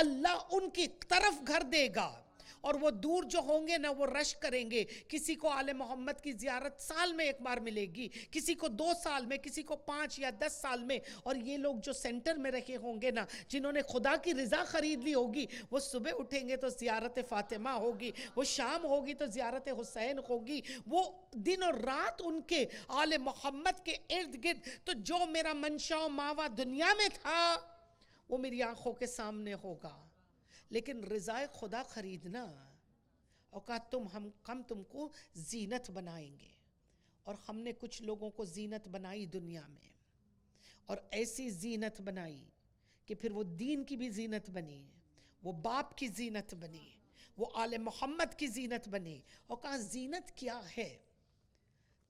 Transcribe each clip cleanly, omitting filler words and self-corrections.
اللہ ان کی طرف گھر دے گا، اور وہ دور جو ہوں گے نا وہ رش کریں گے. کسی کو آل محمد کی زیارت سال میں ایک بار ملے گی، کسی کو 2 سال میں، کسی کو 5 یا 10 سال میں. اور یہ لوگ جو سینٹر میں رکھے ہوں گے نا، جنہوں نے خدا کی رضا خرید لی ہوگی، وہ صبح اٹھیں گے تو زیارت فاطمہ ہوگی، وہ شام ہوگی تو زیارت حسین ہوگی، وہ دن اور رات ان کے آل محمد کے ارد گرد. تو جو میرا منشا و ماوا دنیا میں تھا وہ میری آنکھوں کے سامنے ہوگا. لیکن رضا خدا خریدنا، اور کہا ہم تم کو زینت بنائیں گے. اور ہم نے کچھ لوگوں کو زینت بنائی دنیا میں، اور ایسی زینت بنائی کہ پھر وہ دین کی بھی زینت بنی، وہ باپ کی زینت بنی، وہ آل محمد کی زینت بنی. اور کہا زینت کیا ہے؟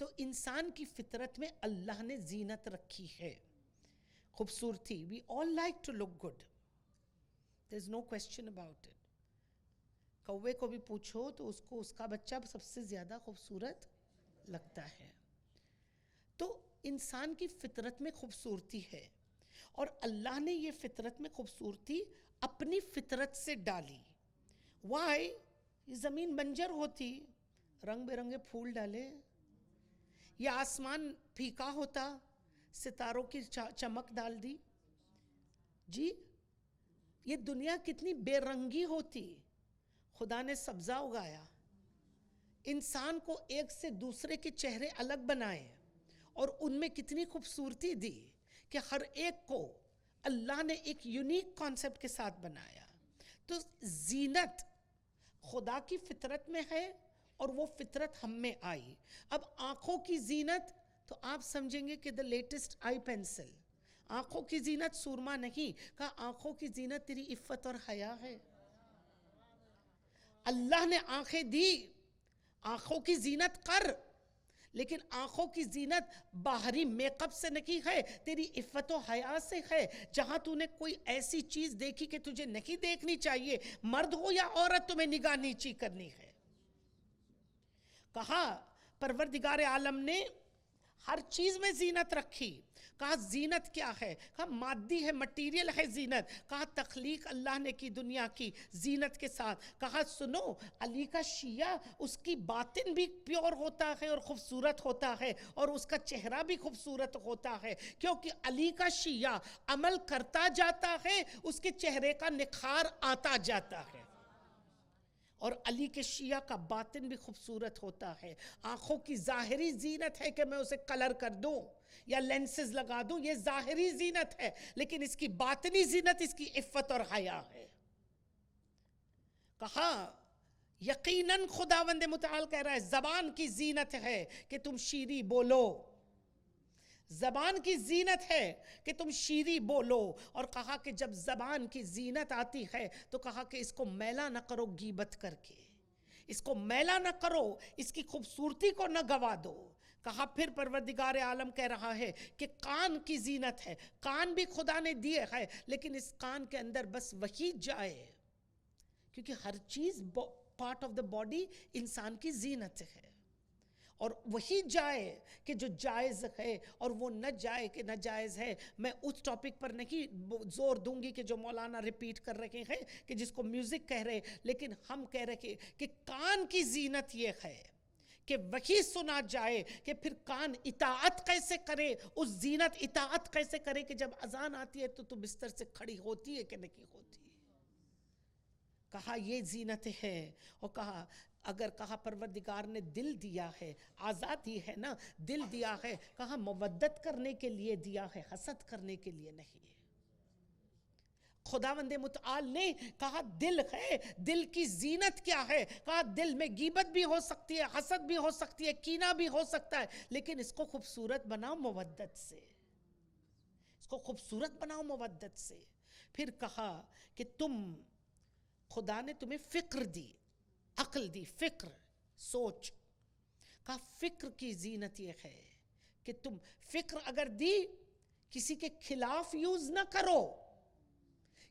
تو انسان کی فطرت میں اللہ نے زینت رکھی ہے، خوبصورتی. We all like to look good. There's no question about it. کوے کو بھی پوچھو تو اس کو اس کا بچہ سب سے زیادہ خوبصورت لگتا ہے. تو انسان کی فطرت میں خوبصورتی ہے، اور اللہ نے یہ فطرت میں خوبصورتی اپنی فطرت سے ڈالی. وائی؟ یہ زمین بنجر ہوتی، رنگ برنگے پھول ڈالے، یا آسمان پھیکا ہوتا، ستاروں کی چمک ڈال دی. جی یہ دنیا کتنی بے رنگی ہوتی. خدا نے سبزہ اگایا، انسان کو ایک سے دوسرے کے چہرے الگ بنائے، اور ان میں کتنی خوبصورتی دی کہ ہر ایک کو اللہ نے ایک یونیک کانسیپٹ کے ساتھ بنایا. تو زینت خدا کی فطرت میں ہے، اور وہ فطرت ہم میں آئی. اب آنکھوں کی زینت تو آپ سمجھیں گے کہ دا لیٹسٹ آئی پینسل. آنکھوں کی زینت سورما نہیں، کہا آنکھوں کی زینت تیری عفت اور حیا ہے. اللہ نے آنکھیں دی، آنکھوں کی زینت کر، لیکن آنکھوں کی زینت باہری میک اپ سے نہیں ہے، تیری عفت و حیا سے ہے. جہاں تو نے کوئی ایسی چیز دیکھی کہ تجھے نہیں دیکھنی چاہیے، مرد ہو یا عورت، تمہیں نگاہ نیچی کرنی ہے. کہا پروردگار عالم نے ہر چیز میں زینت رکھی. کہا زینت کیا ہے؟ کہا مادی ہے، مٹیریل ہے زینت. کہا تخلیق اللہ نے کی دنیا کی زینت کے ساتھ. کہا سنو علی کا شیعہ، اس کی باطن بھی پیور ہوتا ہے اور خوبصورت ہوتا ہے، اور اس کا چہرہ بھی خوبصورت ہوتا ہے، کیونکہ علی کا شیعہ عمل کرتا جاتا ہے، اس کے چہرے کا نکھار آتا جاتا ہے. اور علی کے شیعہ کا باطن بھی خوبصورت ہوتا ہے. آنکھوں کی ظاہری زینت ہے کہ میں اسے کلر کر دوں یا لینسز لگا دوں، یہ ظاہری زینت ہے، لیکن اس کی باطنی زینت اس کی عفت اور حیا ہے. کہا یقیناً خداوند متعال کہہ رہا ہے زبان کی زینت ہے کہ تم شیریں بولو، زبان کی زینت ہے کہ تم شیریں بولو. اور کہا کہ جب زبان کی زینت آتی ہے تو کہا کہ اس کو میلا نہ کرو غیبت کر کے، اس کو میلا نہ کرو، اس کی خوبصورتی کو نہ گوا دو. کہا پھر پروردگار عالم کہہ رہا ہے کہ کان کی زینت ہے. کان بھی خدا نے دیے ہے، لیکن اس کان کے اندر بس وہی جائے، کیونکہ ہر چیز پارٹ آف دا باڈی انسان کی زینت ہے، اور وہی جائے کہ جو جائز ہے، اور وہ نہ جائے کہ ناجائز ہے. میں اس ٹاپک پر نہیں زور دوں گی کہ جو مولانا ریپیٹ کر رہے ہیں کہ جس کو میوزک کہہ رہے، لیکن ہم کہہ رہے کہ کان کی زینت یہ ہے کہ وہی سنا جائے. کہ پھر کان اطاعت کیسے کرے، اس زینت اطاعت کیسے کرے کہ جب اذان آتی ہے تو بستر سے کھڑی ہوتی ہے کہ نہیں ہوتی. کہا یہ زینت ہے. اور کہا اگر کہا پروردگار نے دل دیا ہے، آزادی ہے نا، دل دیا ہے، کہا مودت کرنے کے لیے دیا ہے، حسد کرنے کے لیے نہیں. خداوند متعال نے کہا دل ہے، دل کی زینت کیا ہے؟ کہا دل میں غیبت بھی ہو سکتی ہے، حسد بھی ہو سکتی ہے، کینہ بھی ہو سکتا ہے، لیکن اس کو خوبصورت بناؤ مودت سے، اس کو خوبصورت بناؤ مودت سے. پھر کہا کہ خدا نے تمہیں فکر دی، عقل دی، فکر، سوچ. کہا فکر کی زینت یہ ہے کہ تم فکر اگر دی، کسی کے خلاف یوز نہ کرو،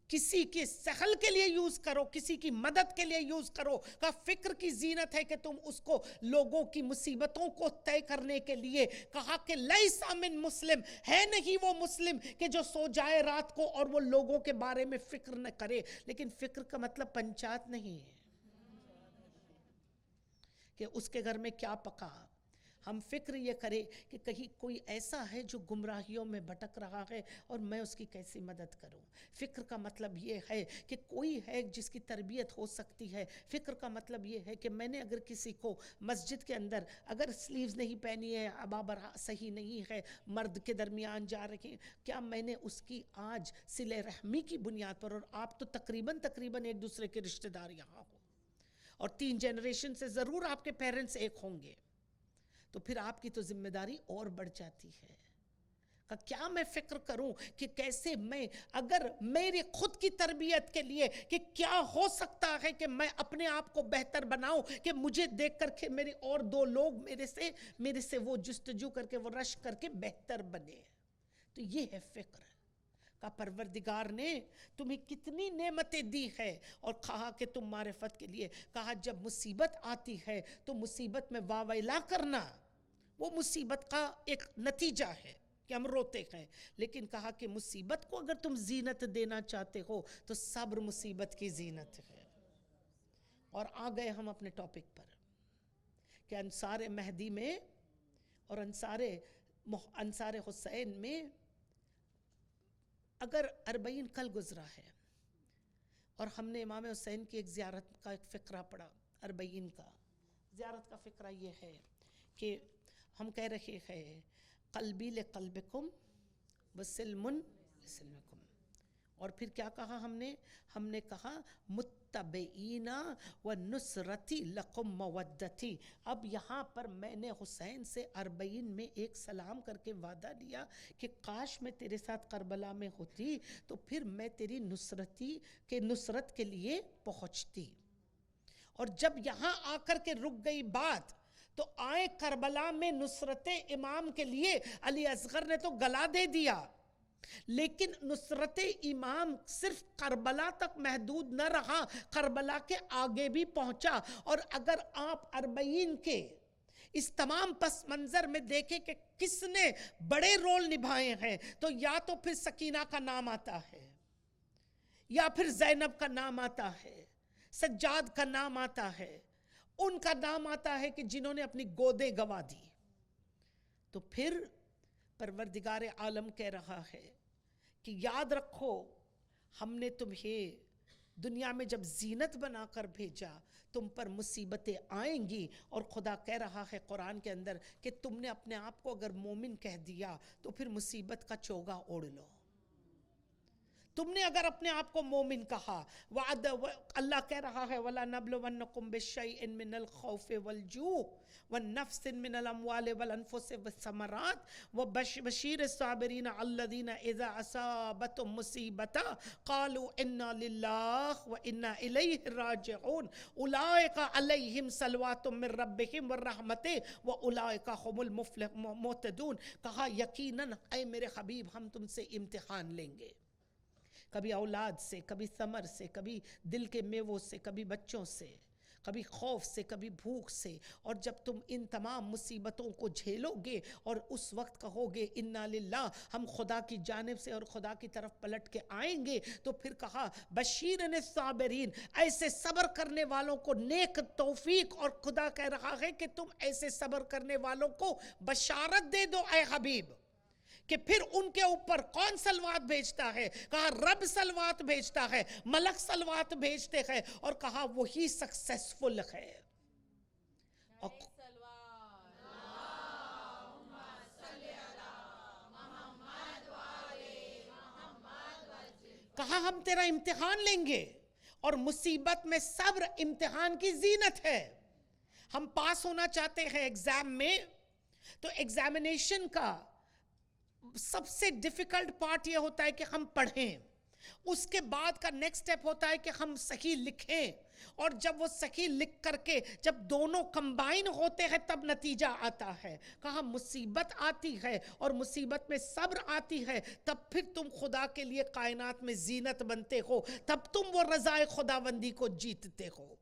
کسی کے سہل کے لیے یوز کرو، کسی کی مدد کے لیے یوز کرو. کہا فکر کی زینت ہے کہ تم اس کو لوگوں کی مصیبتوں کو طے کرنے کے لیے. کہا کہ لیسا من مسلم، ہے نہیں وہ مسلم کہ جو سو جائے رات کو اور وہ لوگوں کے بارے میں فکر نہ کرے. لیکن فکر کا مطلب پنچات نہیں ہے کہ اس کے گھر میں کیا پکا. ہم فکر یہ کریں کہ کہیں کوئی ایسا ہے جو گمراہیوں میں بھٹک رہا ہے اور میں اس کی کیسی مدد کروں. فکر کا مطلب یہ ہے کہ کوئی ہے جس کی تربیت ہو سکتی ہے. فکر کا مطلب یہ ہے کہ میں نے اگر کسی کو مسجد کے اندر اگر سلیوز نہیں پہنی ہے، ابابر صحیح نہیں ہے، مرد کے درمیان جا رہے ہیں، کیا میں نے اس کی آج صلہ رحمی کی بنیاد پر، اور آپ تو تقریباً ایک دوسرے کے رشتہ دار یہاں ہو اور 3 جنریشن سے ضرور آپ کے پیرنٹس ایک ہوں گے، تو پھر آپ کی تو ذمہ داری اور بڑھ جاتی ہے. کہ کیا میں فکر کروں کہ کیسے میں اگر میری خود کی تربیت کے لیے کہ کیا ہو سکتا ہے کہ میں اپنے آپ کو بہتر بناؤں کہ مجھے دیکھ کر کے میرے اور 2 لوگ میرے سے وہ جستجو کر کے وہ رشک کر کے بہتر بنے. تو یہ ہے فکر. کہ پروردگار نے تمہیں کتنی نعمتیں دی ہے اور کہا کہ تم معرفت کے لیے. کہا جب مصیبت آتی ہے تو مصیبت میں واہ ویلا کرنا وہ مصیبت کا ایک نتیجہ ہے کہ ہم روتے ہیں. لیکن کہا کہ مصیبت کو اگر تم زینت دینا چاہتے ہو تو صبر مصیبت کی زینت ہے. اور آ گئے ہم اپنے ٹاپک پر کہ انصار مہدی میں اور انصار حسین میں اگر 40 کل گزرا ہے اور ہم نے امام حسین کی ایک زیارت کا ایک فقرہ پڑھا. 40 کا زیارت کا فقرہ یہ ہے کہ ہم کہہ رہے ہیں قلبی لقلبکم وسلم لسلمکم. اور پھر کیا کہا ہم نے کہا متبعین و نصرتی لکم مودتی. اب یہاں پر میں نے حسین سے 40 میں ایک سلام کر کے وعدہ لیا کہ کاش میں تیرے ساتھ کربلا میں ہوتی تو پھر میں تیری نصرت کے لیے پہنچتی. اور جب یہاں آ کر کے رک گئی بات تو آئے کربلا میں نصرت امام کے لیے علی اصغر نے تو گلا دے دیا. لیکن نصرت امام صرف کربلا تک محدود نہ رہا، کربلا کے آگے بھی پہنچا. اور اگر آپ 40 کے اس تمام پس منظر میں دیکھیں کہ کس نے بڑے رول نبھائے ہیں تو یا تو پھر سکینہ کا نام آتا ہے، یا پھر زینب کا نام آتا ہے، سجاد کا نام آتا ہے، ان کا نام آتا ہے کہ جنہوں نے اپنی گودیں گوا دی. تو پھر پروردگار عالم کہہ رہا ہے کہ یاد رکھو ہم نے تمہیں دنیا میں جب زینت بنا کر بھیجا، تم پر مصیبتیں آئیں گی. اور خدا کہہ رہا ہے قرآن کے اندر کہ تم نے اپنے آپ کو اگر مومن کہہ دیا تو پھر مصیبت کا چوگا اوڑھ لو. تم نے اگر اپنے آپ کو مومن کہا، اللہ کہہ رہا ہے وَلَنَبْلُوَنَّكُمْ بِالشَّيْءٍ مِّنَ الْخَوْفِ وَالْجُوعِ وَالنَّفْسٍ مِّنَ الْأَمْوَالِ وَالْأَنفُسِ وَالثَّمَرَاتِ وَبَشِّرِ الصَّابِرِينَ الَّذِينَ إِذَا أَصَابَتْهُمْ مُصِيبَةٌ قَالُوا إِنَّا لِلَّهِ وَإِنَّا إِلَيْهِ رَاجِعُونَ أُولَٰئِكَ عَلَيْهِمْ صَلَوَاتٌ مِّن رَّبِّهِمْ وَرَحْمَةٌ وَأُولَٰئِكَ هُمُ الْمُهْتَدُونَ. کہا یقیناً اے میرے حبیب ہم تم سے امتحان لیں گے، کبھی اولاد سے، کبھی ثمر سے، کبھی دل کے میووں سے، کبھی بچوں سے، کبھی خوف سے، کبھی بھوک سے. اور جب تم ان تمام مصیبتوں کو جھیلو گے اور اس وقت کہو گے انا للہ، ہم خدا کی جانب سے اور خدا کی طرف پلٹ کے آئیں گے، تو پھر کہا بشیرن الصابرین، ایسے صبر کرنے والوں کو نیک توفیق. اور خدا کہہ رہا ہے کہ تم ایسے صبر کرنے والوں کو بشارت دے دو اے حبیب کہ پھر ان کے اوپر کون صلوات بھیجتا ہے. کہا رب صلوات بھیجتا ہے، ملک صلوات بھیجتے ہیں، اور کہا وہی سکسیسفل ہے. کہا ہم تیرا امتحان لیں گے، اور مصیبت میں صبر امتحان کی زینت ہے. ہم پاس ہونا چاہتے ہیں ایگزام میں، تو ایگزامینیشن کا سب سے ڈیفیکلٹ پارٹ یہ ہوتا ہے کہ ہم پڑھیں. اس کے بعد کا نیکسٹ سٹیپ ہوتا ہے کہ ہم صحیح لکھیں، اور جب وہ صحیح لکھ کر کے جب دونوں کمبائن ہوتے ہیں تب نتیجہ آتا ہے. کہا مصیبت آتی ہے اور مصیبت میں صبر آتی ہے، تب پھر تم خدا کے لیے کائنات میں زینت بنتے ہو، تب تم وہ رضائے خداوندی کو جیتتے ہو.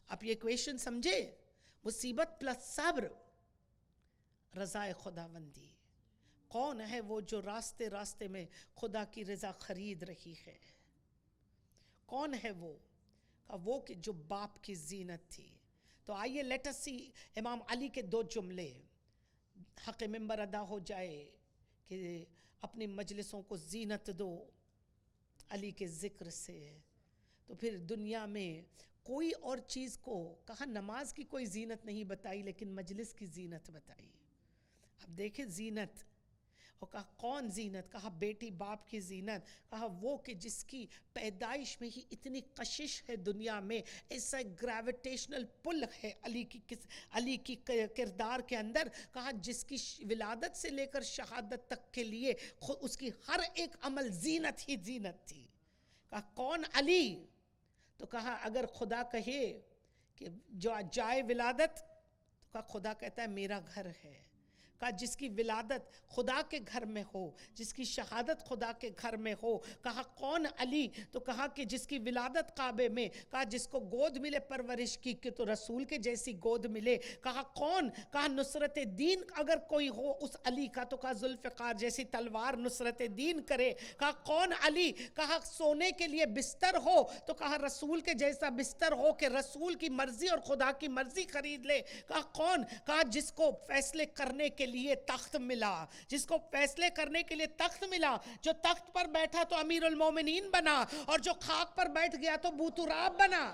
آپ یہ ایکویشن سمجھے؟ مصیبت پلس صبر، رضائے خداوندی. کون ہے وہ جو راستے راستے میں خدا کی رضا خرید رہی ہے؟ کون ہے وہ کہ جو باپ کی زینت تھی. تو آئیے لیٹ اس سی امام علی کے 2 جملے. حق منبر ادا ہو جائے کہ اپنی مجلسوں کو زینت دو علی کے ذکر سے، تو پھر دنیا میں کوئی اور چیز کو کہا نماز کی کوئی زینت نہیں بتائی لیکن مجلس کی زینت بتائی. اب دیکھیں زینت، اور کہا کون زینت؟ کہا بیٹی باپ کی زینت. کہا وہ کہ جس کی پیدائش میں ہی اتنی کشش ہے دنیا میں، ایسا گریویٹیشنل پل ہے علی کی کردار کے اندر. کہا جس کی ولادت سے لے کر شہادت تک کے لیے اس کی ہر ایک عمل زینت ہی زینت تھی. کہا کون؟ علی. تو کہا اگر خدا کہے کہ جو جائے ولادت، تو کہا خدا کہتا ہے میرا گھر ہے. کہا جس کی ولادت خدا کے گھر میں ہو، جس کی شہادت خدا کے گھر میں ہو. کہا کون؟ علی. تو کہا کہ جس کی ولادت کعبے میں. کہا جس کو گود ملے پرورش کی کہ تو رسول کے جیسی گود ملے. کہا کون؟ کہا نصرت دین اگر کوئی ہو اس علی کا، تو کہا ذوالفقار جیسی تلوار نصرت دین کرے. کہا کون؟ علی. کہا سونے کے لیے بستر ہو، تو کہا رسول کے جیسا بستر ہو کہ رسول کی مرضی اور خدا کی مرضی خرید لے. کہا کون؟ کہا جس کو فیصلے کرنے کے لیے تخت ملا، جس کو فیصلے کرنے کے لیے تخت ملا. جو تخت پر بیٹھا تو امیر المومنین بنا، اور جو خاک پر بیٹھ گیا تو بوتراب بنا.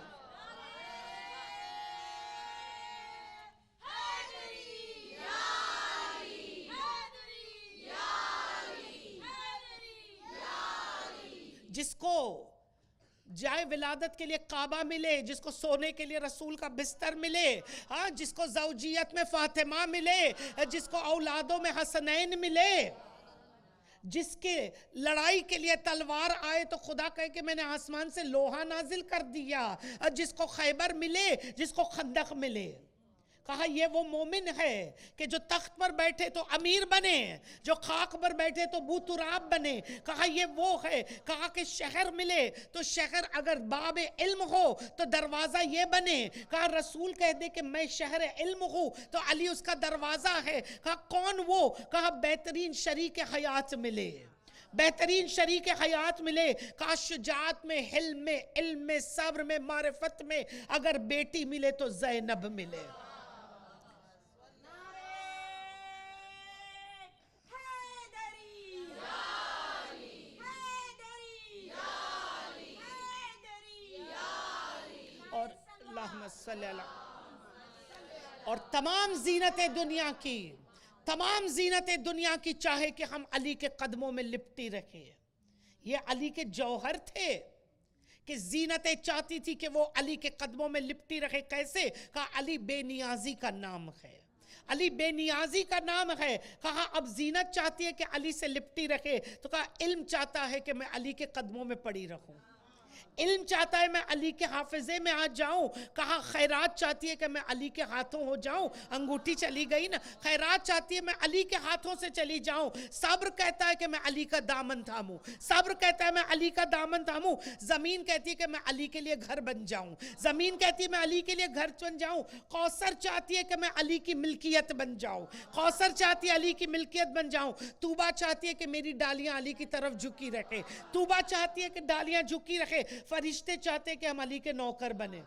جس کو جائے ولادت کے لیے کعبہ ملے، جس کو سونے کے لیے رسول کا بستر ملے، جس کو زوجیت میں فاطمہ ملے، جس کو اولادوں میں حسنین ملے، جس کے لڑائی کے لیے تلوار آئے تو خدا کہے کہ میں نے آسمان سے لوہا نازل کر دیا، جس کو خیبر ملے، جس کو خندق ملے. کہا یہ وہ مومن ہے کہ جو تخت پر بیٹھے تو امیر بنے، جو خاک پر بیٹھے تو بوتراب بنے. کہا یہ وہ ہے. کہا کہ شہر ملے تو شہر اگر باب علم ہو تو دروازہ یہ بنے. کہا رسول کہہ دے کہ میں شہر علم ہوں تو علی اس کا دروازہ ہے. کہا کون وہ؟ کہا بہترین شریک حیات ملے، بہترین شریک حیات ملے. کہا شجاعت میں، حلم میں، علم میں، صبر میں، معرفت میں اگر بیٹی ملے تو زینب ملے. اور اللہم صلی اللہ، اور تمام زینت دنیا کی، تمام زینت دنیا کی چاہے کہ ہم علی کے قدموں میں لپٹی رکھیں. یہ علی کے جوہر تھے کہ زینتیں چاہتی تھی کہ وہ علی کے قدموں میں لپٹی رکھے. کیسے؟ کہا علی بے نیازی کا نام ہے، علی بے نیازی کا نام ہے. کہا اب زینت چاہتی ہے کہ علی سے لپٹی رکھے، تو کہا علم چاہتا ہے کہ میں علی کے قدموں میں پڑی رہوں، علم چاہتا ہے میں علی کے حافظے میں آ جاؤں. کہا خیرات چاہتی ہے کہ میں علی کے ہاتھوں ہو جاؤں. انگوٹھی چلی گئی نا. خیرات چاہتی ہے میں علی کے ہاتھوں سے چلی جاؤں. صبر کہتا ہے کہ میں علی کا دامن تھاموں، صبر کہتا ہے میں علی کا دامن تھاموں. زمین کہتی ہے کہ میں علی کے لیے گھر بن جاؤں، زمین کہتی ہے میں علی کے لیے گھر بن جاؤں. کوثر چاہتی ہے کہ میں علی کی ملکیت بن جاؤں، کوثر چاہتی ہے علی کی ملکیت بن جاؤں. طوبہ چاہتی ہے کہ میری ڈالیاں علی کی طرف جھکی رکھے، طوبہ چاہتی ہے کہ ڈالیاں جھکی رکھے. فرشتے چاہتے کہ ہم علی کے نوکر بنے،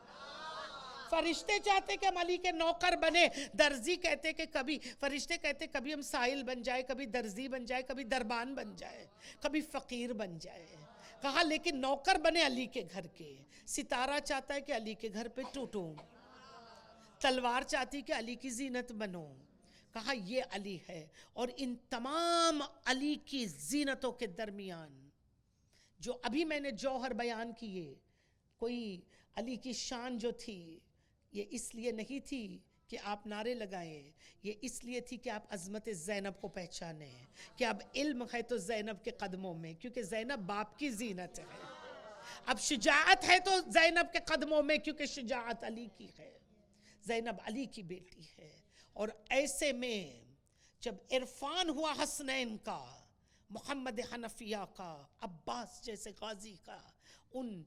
فرشتے چاہتے کہ ہم علی کے نوکر بنے. درزی کہتے کہ کبھی، فرشتے کہتے کبھی ہم سائل بن جائے، کبھی درزی بن جائے، کبھی دربان بن جائے، کبھی فقیر بن جائے. کہا لیکن نوکر بنے علی کے گھر کے. ستارہ چاہتا ہے کہ علی کے گھر پہ ٹوٹوں، تلوار چاہتی کہ علی کی زینت بنو. کہا یہ علی ہے. اور ان تمام علی کی زینتوں کے درمیان جو ابھی میں نے جوہر بیان کیے، کوئی علی کی شان جو تھی یہ اس لیے نہیں تھی کہ آپ نعرے لگائیں، یہ اس لیے تھی کہ آپ عظمت زینب کو پہچانیں کہ اب علم ہے تو زینب کے قدموں میں، کیونکہ زینب باپ کی زینت ہے. اب شجاعت ہے تو زینب کے قدموں میں، کیونکہ شجاعت علی کی ہے، زینب علی کی بیٹی ہے. اور ایسے میں جب عرفان ہوا حسنین کا، محمد حنفیہ کا، عباس جیسے غازی کا، ان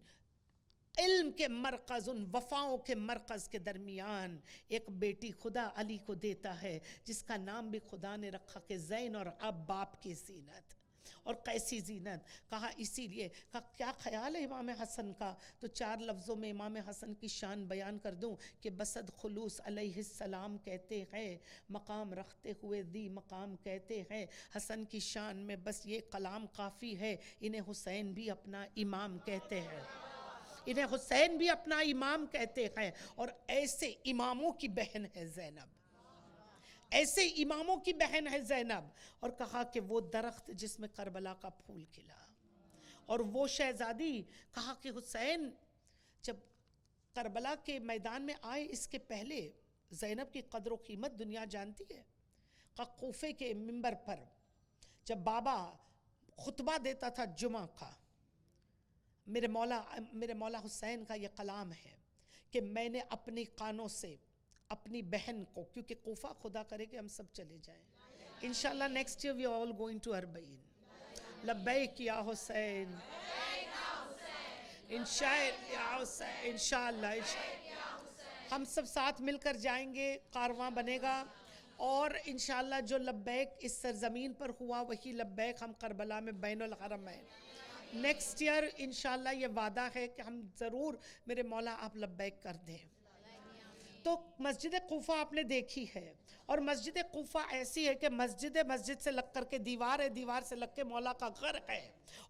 علم کے مرکز، ان وفاؤں کے مرکز کے درمیان ایک بیٹی خدا علی کو دیتا ہے جس کا نام بھی خدا نے رکھا کہ زین، اور اب باپ کی زینت. اور کیسی زینت کہا، اسی لیے کہا کیا خیال ہے امام حسن کا؟ تو 4 لفظوں میں امام حسن کی شان بیان کر دوں کہ بسد خلوص علیہ السلام کہتے ہیں، مقام رکھتے ہوئے دی مقام کہتے ہیں. حسن کی شان میں بس یہ کلام کافی ہے، انہیں حسین بھی اپنا امام کہتے ہیں، انہیں حسین بھی اپنا امام کہتے ہیں. اور ایسے اماموں کی بہن ہے زینب، ایسے اماموں کی بہن ہے زینب. اور کہا کہ وہ درخت جس میں کربلا کا پھول کھلا، اور وہ شہزادی، کہا کہ حسین جب کربلا کے میدان میں آئے اس کے پہلے زینب کی قدر و قیمت دنیا جانتی ہے. کہا کوفے کے منبر پر جب بابا خطبہ دیتا تھا جمعہ کا، میرے مولا حسین کا یہ کلام ہے کہ میں نے اپنی کانوں سے اپنی بہن کو، کیونکہ کوفہ خدا کرے کہ ہم سب چلے جائیں انشاءاللہ next year, we are all going to Arbaeen. لبیک یا حسین، انشاءاللہ ہم سب ساتھ مل کر جائیں گے، کارواں بنے گا. اور انشاءاللہ جو لبیک اس سرزمین پر ہوا وہی لبیک ہم کربلا میں بین الحرمین نیکسٹ ایئر انشاءاللہ یہ وعدہ ہے کہ ہم ضرور، میرے مولا آپ لبیک کر دیں. تو مسجد کوفہ آپ نے دیکھی ہے، اور مسجد کوفہ ایسی ہے کہ مسجد سے لگ کر کے دیوار ہے، دیوار سے لگ کے مولا کا گھر ہے.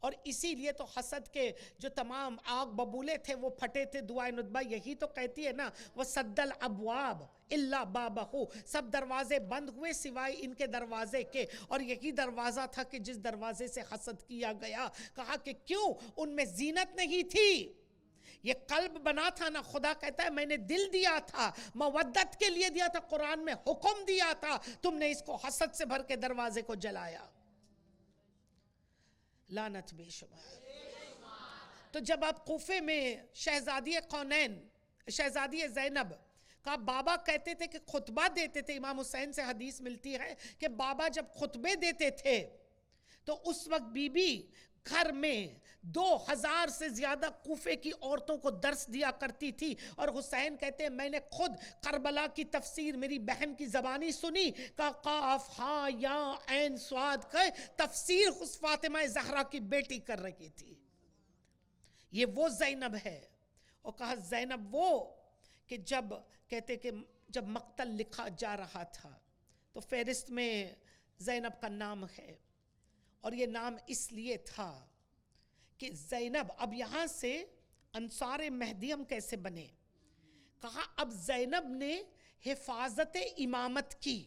اور اسی لیے تو حسد کے جو تمام آگ ببولے تھے وہ پھٹے تھے. دعائے ندبہ یہی تو کہتی ہے نا، وَسَدَّ الْأَبْوَابِ إِلَّا بَابَهُ، سب دروازے بند ہوئے سوائے ان کے دروازے کے. اور یہی دروازہ تھا کہ جس دروازے سے حسد کیا گیا. کہا کہ کیوں؟ ان میں زینت نہیں تھی، یہ قلب بنا تھا نا. خدا کہتا ہے میں نے دل دیا تھا، مودت کے لیے دیا تھا، قرآن میں حکم دیا تھا، تم نے اس کو حسد سے بھر کے دروازے کو جلایا. لعنت بے شمار. تو جب آپ کوفے میں شہزادی کونین، شہزادی زینب کا بابا کہتے تھے کہ خطبہ دیتے تھے، امام حسین سے حدیث ملتی ہے کہ بابا جب خطبے دیتے تھے تو اس وقت بی بی گھر میں 2000 سے زیادہ کوفے کی عورتوں کو درس دیا کرتی تھی. اور حسین کہتے ہیں میں نے خود کربلا کی تفسیر میری بہن کی زبانی سنی، کا قاف ہا یا عین صاد کا تفسیر فاطمہ زہرا کی بیٹی کر رہی تھی. یہ وہ زینب ہے. اور کہا زینب وہ کہ جب کہتے کہ جب مقتل لکھا جا رہا تھا تو فہرست میں زینب کا نام ہے، اور یہ نام اس لیے تھا کہ زینب، اب یہاں سے انصار مہدی ہم کیسے بنے؟ کہا اب زینب نے حفاظت امامت کی،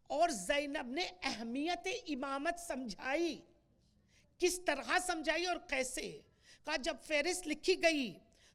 اور زینب نے اہمیت امامت سمجھائی. کس طرح سمجھائی اور کیسے؟ کہا جب فہرست لکھی گئی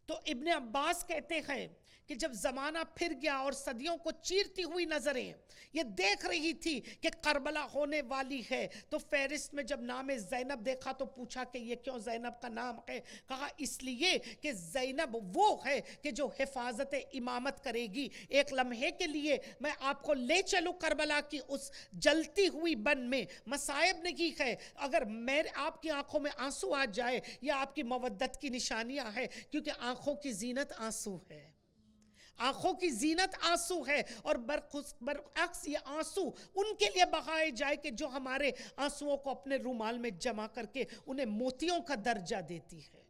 تو ابن عباس کہتے ہیں کہ جب زمانہ پھر گیا اور صدیوں کو چیرتی ہوئی نظریں یہ دیکھ رہی تھی کہ کربلا ہونے والی ہے، تو فہرست میں جب نام زینب دیکھا تو پوچھا کہ یہ کیوں زینب کا نام ہے؟ کہا اس لیے کہ زینب وہ ہے کہ جو حفاظت امامت کرے گی. ایک لمحے کے لیے میں آپ کو لے چلوں کربلا کی اس جلتی ہوئی بن میں، مصائب نہیں ہے. اگر آپ کی آنکھوں میں آنسو آ جائے یہ آپ کی مودت کی نشانیاں ہے، کیونکہ آنکھوں کی زینت آنسو ہے، آنکھوں کی زینت آنسو ہے. اور برعکس یہ آنسو ان کے لیے بہائے جائے کہ جو ہمارے آنسوؤں کو اپنے رومال میں جمع کر کے انہیں موتیوں کا درجہ دیتی ہے،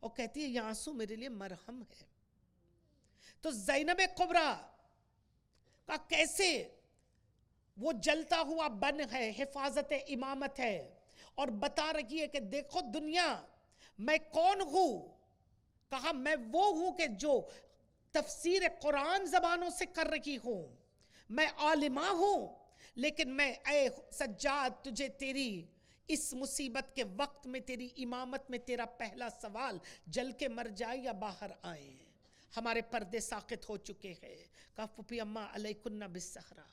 اور کہتی ہے یہ آنسو میرے لیے مرہم ہے. تو زینب کبریٰ کا کیسے وہ جلتا ہوا بن ہے، حفاظت امامت ہے، اور بتا رہی ہے کہ دیکھو دنیا میں کون ہوں. کہا میں وہ ہوں کہ جو تفسیر قرآن زبانوں سے کر رہی ہوں، میں عالمہ ہوں، لیکن میں اے سجاد تجھے تیری اس مصیبت کے وقت میں تیری امامت میں تیرا پہلا سوال جل کے مر جائے یا باہر آئے. ہمارے پردے ساقط ہو چکے ہیں. کہا پھپھی اماں علیکن بالصحرا.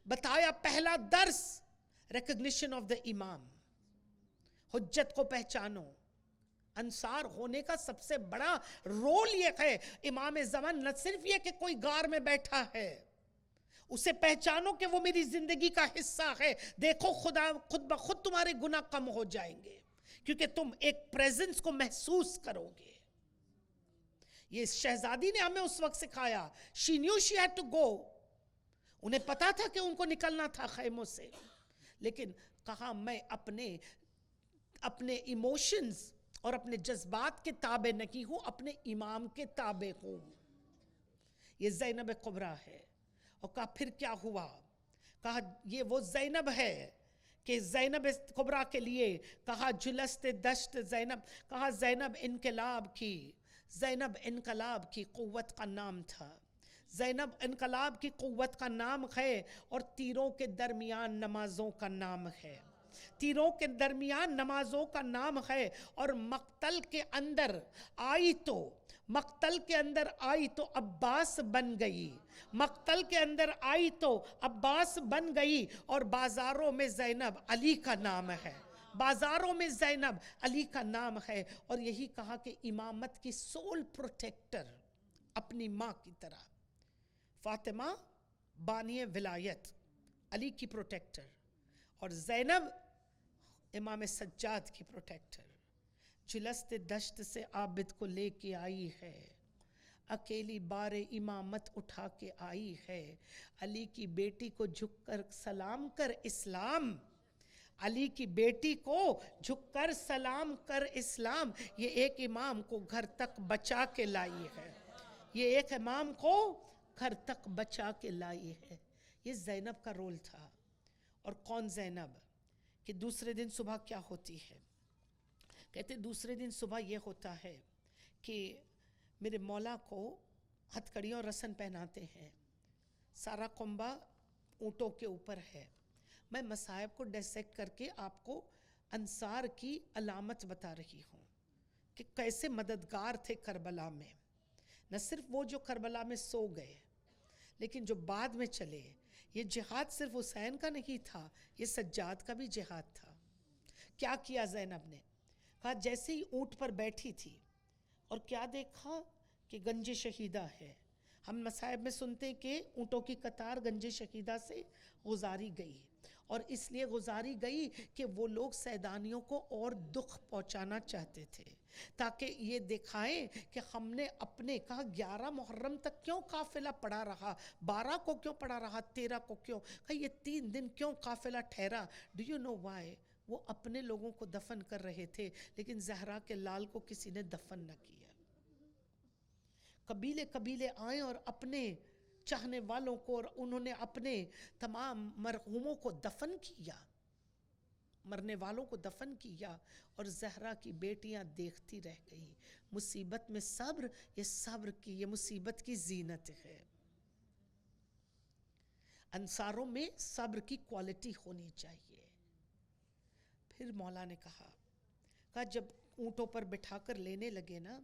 بتایا پہلا درس ریکگنیشن آف دا امام. حجت کو پہچانو. انصار ہونے کا سب سے بڑا رول یہ ہے امام زمان نہ صرف یہ کہ کوئی غار میں بیٹھا ہے، اسے پہچانو کہ وہ میری زندگی کا حصہ ہے. دیکھو خدا خود بخود تمہارے گناہ کم ہو جائیں گے کیونکہ تم ایک پریزنس کو محسوس کرو گے. یہ شہزادی نے ہمیں اس وقت سکھایا. she knew she had to go. انہیں پتا تھا کہ ان کو نکلنا تھا خیموں سے، لیکن کہا میں اپنے ایموشنز اور اپنے جذبات کے تابع نہیں ہوں، اپنے امام کے تابع ہوں. یہ زینب کبریٰ ہے. اور کہا پھر کیا ہوا؟ کہا یہ وہ زینب ہے کہ زینب کبریٰ کے لیے کہا جلست دشت زینب. کہا زینب انقلاب کی قوت کا نام تھا. زینب انقلاب کی قوت کا نام ہے اور تیروں کے درمیان نمازوں کا نام ہے. تیروں کے درمیان نمازوں کا نام ہے. اور مقتل کے اندر آئی تو عباس بن گئی. مقتل کے اندر آئی تو عباس بن گئی. اور بازاروں میں زینب علی کا نام ہے. بازاروں میں زینب علی کا نام ہے. اور یہی کہا کہ امامت کی سول پروٹیکٹر اپنی ماں کی طرح فاطمہ بانی ولایت، علی کی پروٹیکٹر، اور زینب امام سجاد کی پروٹیکٹر. جلست دشت سے عابد کو لے کے آئی ہے، اکیلی بار امامت اٹھا کے آئی ہے. علی کی بیٹی کو جھک کر سلام کر اسلام. علی کی بیٹی کو جھک کر سلام کر اسلام. یہ ایک امام کو گھر تک بچا کے لائی ہے. یہ ایک امام کو گھر تک بچا کے لائی ہے. یہ زینب کا رول تھا. اور کون زینب؟ کہ دوسرے دن صبح کیا ہوتی ہے؟ کہتے دوسرے دن صبح یہ ہوتا ہے کہ میرے مولا کو ہتھکڑیوں اور رسن پہناتے ہیں. سارا کنبہ اونٹوں کے اوپر ہے. میں مصائب کو ڈیسیکٹ کر کے آپ کو انصار کی علامت بتا رہی ہوں کہ کیسے مددگار تھے کربلا میں. نہ صرف وہ جو کربلا میں سو گئے، لیکن جو بعد میں چلے. یہ جہاد صرف حسین کا نہیں تھا، یہ سجاد کا بھی جہاد تھا. کیا کیا زینب نے؟ کہا جیسے ہی اونٹ پر بیٹھی تھی اور کیا دیکھا کہ گنج شہیدہ ہے. ہم مصائب میں سنتے کہ اونٹوں کی قطار گنج شہیدہ سے گزاری گئی، اور اس لیے گزاری گئی کہ وہ لوگ سیدانیوں کو اور دکھ پہنچانا چاہتے تھے تاکہ یہ دکھائیں کہ ہم نے اپنے. کہا 11 محرم تک کیوں قافلہ پڑا رہا، 12 کو کیوں پڑا رہا، 13 کو کیوں؟ کہا یہ 3 دن کیوں قافلہ ٹھہرا؟ Do you know why? وہ اپنے لوگوں کو دفن کر رہے تھے، لیکن زہرا کے لال کو کسی نے دفن نہ کیا. قبیلے آئیں اور اپنے چاہنے والوں کو، اور انہوں نے اپنے تمام مرحوموں کو دفن کیا، مرنے والوں کو دفن کیا. اور زہرا کی بیٹیاں دیکھتی رہ گئی. مصیبت میں صبر، یہ مصیبت کی زینت ہے. انصاروں میں صبر کی کوالٹی ہونی چاہیے. پھر مولا نے کہا جب اونٹوں پر بٹھا کر لینے لگے نا،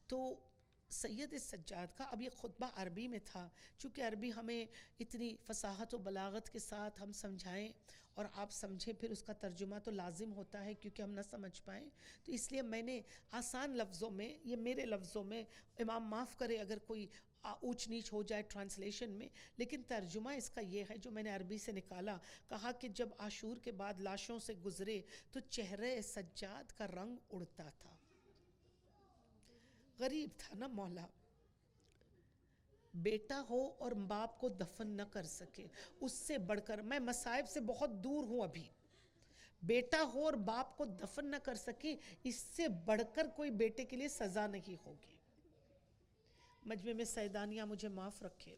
تو سید سجاد کا، اب یہ خطبہ عربی میں تھا، چونکہ عربی ہمیں اتنی فصاحت و بلاغت کے ساتھ ہم سمجھائیں اور آپ سمجھیں، پھر اس کا ترجمہ تو لازم ہوتا ہے کیونکہ ہم نہ سمجھ پائیں. تو اس لیے میں نے آسان لفظوں میں، یہ میرے لفظوں میں، امام معاف کرے اگر کوئی اونچ نیچ ہو جائے ٹرانسلیشن میں، لیکن ترجمہ اس کا یہ ہے جو میں نے عربی سے نکالا. کہا کہ جب عاشور کے بعد لاشوں سے گزرے تو چہرے سجاد کا رنگ اڑتا تھا. غریب تھا نا مولا، بیٹا ہو اور باپ کو دفن نہ کر سکے. اس سے بڑھ کر، میں مصائب سے بہت دور ہوں ابھی، بیٹا ہو اور باپ کو دفن نہ کر سکے، اس سے بڑھ کر کوئی بیٹے کے لیے سزا نہیں ہوگی. مجمع میں سیدانیہ مجھے معاف رکھے،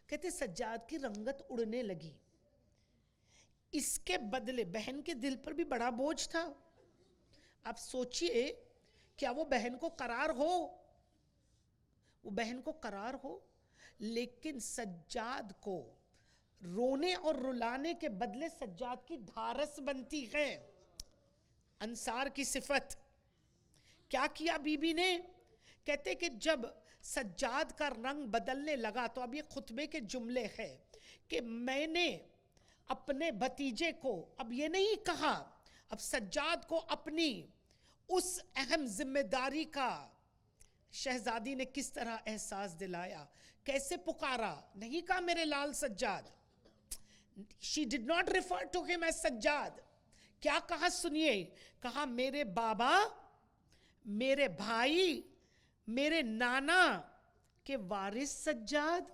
کہتے سجاد کی رنگت اڑنے لگی. اس کے بدلے بہن کے دل پر بھی بڑا بوجھ تھا. آپ سوچئے کیا وہ بہن کو قرار ہو، لیکن سجاد کو رونے اور رلانے کے بدلے سجاد کی ڈھارس بنتی ہے. انصار کی صفت کیا کیا بی بی نے کہتے کہ جب سجاد کا رنگ بدلنے لگا، تو اب یہ خطبے کے جملے ہیں کہ میں نے اپنے بھتیجے کو، اب یہ نہیں کہا، اب سجاد کو اپنی اس اہم ذمہ داری کا شہزادی نے کس طرح احساس دلایا، کیسے پکارا، نہیں کہا میرے لال Sajjad. She did not refer to him as Sajjad. کیا کہا سنیے، کہا میرے بابا، میرے بھائی، میرے نانا کے وارث سجاد.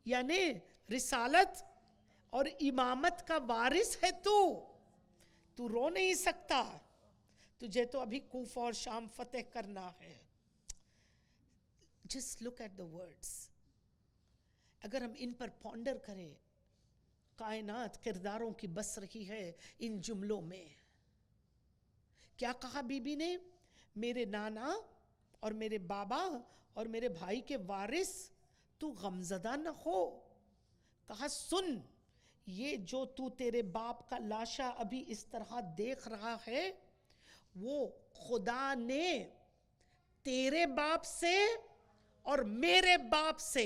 یعنی رسالت اور امامت کا وارث ہے تو رو نہیں سکتا، تجھے تو ابھی کوفہ اور شام فتح کرنا ہے. Just look at the words. اگر ہم ان پر پونڈر کریں، کائنات کرداروں کی بس رہی ہے ان جملوں میں. کیا کہا بی بی نے، میرے نانا اور میرے بابا اور میرے بھائی کے وارث، تو غمزدہ نہ ہو. کہا سن، یہ جو تو تیرے باپ کا لاشا ابھی اس طرح دیکھ رہا ہے، وہ خدا نے تیرے باپ سے اور میرے باپ سے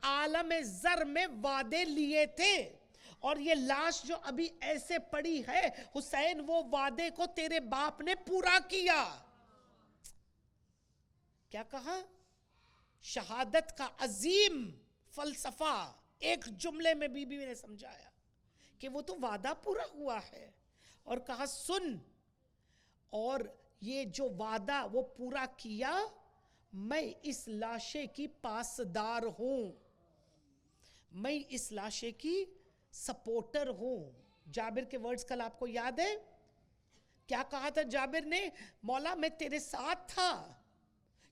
عالم زر میں وعدے لیے تھے، اور یہ لاش جو ابھی ایسے پڑی ہے حسین، وہ وعدے کو تیرے باپ نے پورا کیا. کیا کہا؟ شہادت کا عظیم فلسفہ ایک جملے میں بی بی نے سمجھایا کہ وہ تو وعدہ پورا ہوا ہے. اور کہا سن، اور یہ جو وعدہ وہ پورا کیا، میں اس لاشے کی پاسدار ہوں، میں اس لاشے کی سپورٹر ہوں. جابر کے ورڈز کل آپ کو یاد ہے کیا کہا تھا جابر نے؟ مولا میں تیرے ساتھ تھا.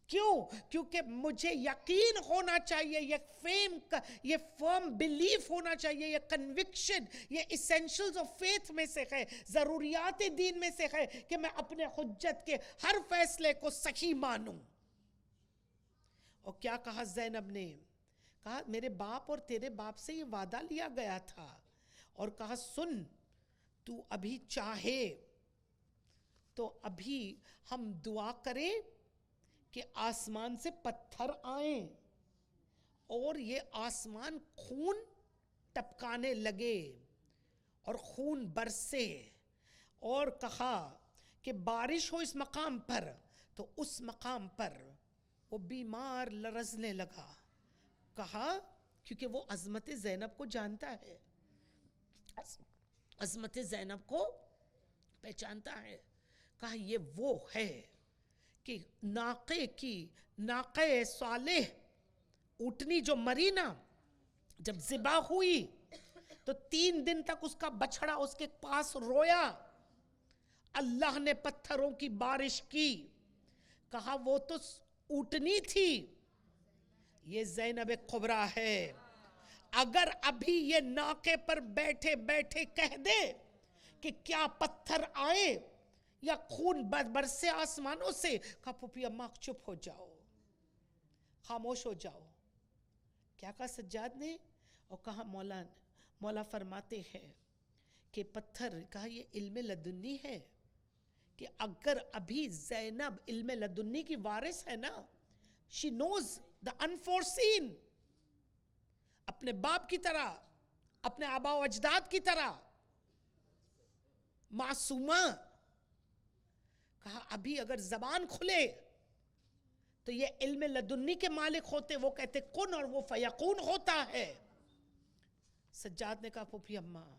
کیوں؟ کیونکہ مجھے یقین ہونا چاہیے، یہ فرم بلیف ہونا چاہیے، یہ کنوکشن، یہ ایسنشلز آف فیتھ میں سے ہے، ضروریات دین میں سے ہے کہ میں اپنے حجت کے ہر فیصلے کو صحیح مانوں. اور کیا کہا زینب نے؟ کہا میرے باپ اور تیرے باپ سے یہ وعدہ لیا گیا تھا. اور کہا سن، تو ابھی چاہے تو ابھی ہم دعا کریں کہ آسمان سے پتھر آئیں اور یہ آسمان خون ٹپکانے لگے اور خون برسے. اور کہا کہ بارش ہو اس مقام پر. تو اس مقام پر وہ بیمار لرزنے لگا. کہا کیونکہ وہ عظمت زینب کو جانتا ہے، عظمت زینب کو پہچانتا ہے. کہا یہ وہ ہے کہ ناقے صالح اونٹنی جو مری نا، جب ذبح ہوئی تو 3 دن تک اس کا بچھڑا اس کے پاس رویا. اللہ نے پتھروں کی بارش کی. کہا وہ تو اونٹنی تھی، یہ زینب کبریٰ ہے. اگر ابھی یہ ناقے پر بیٹھے بیٹھے کہہ دے کہ کیا پتھر آئے یا خون برسے آسمانوں سے، کہا پھوپھی اماں چپ ہو جاؤ، خاموش ہو جاؤ. کیا کہا سجاد نے؟ اور کہا مولا فرماتے ہیں کہ پتھر، کہا یہ علم لدنی ہے کہ اگر ابھی زینب علم لدنی کی وارث ہے نا، she knows the unforeseen، اپنے باپ کی طرح، اپنے آبا و اجداد کی طرح معصومہ. کہا ابھی اگر زبان کھلے تو یہ علم لدنی کے مالک ہوتے، وہ کہتے کن اور وہ فیقون ہوتا ہے. سجاد نے کہا پھوپھی اماں،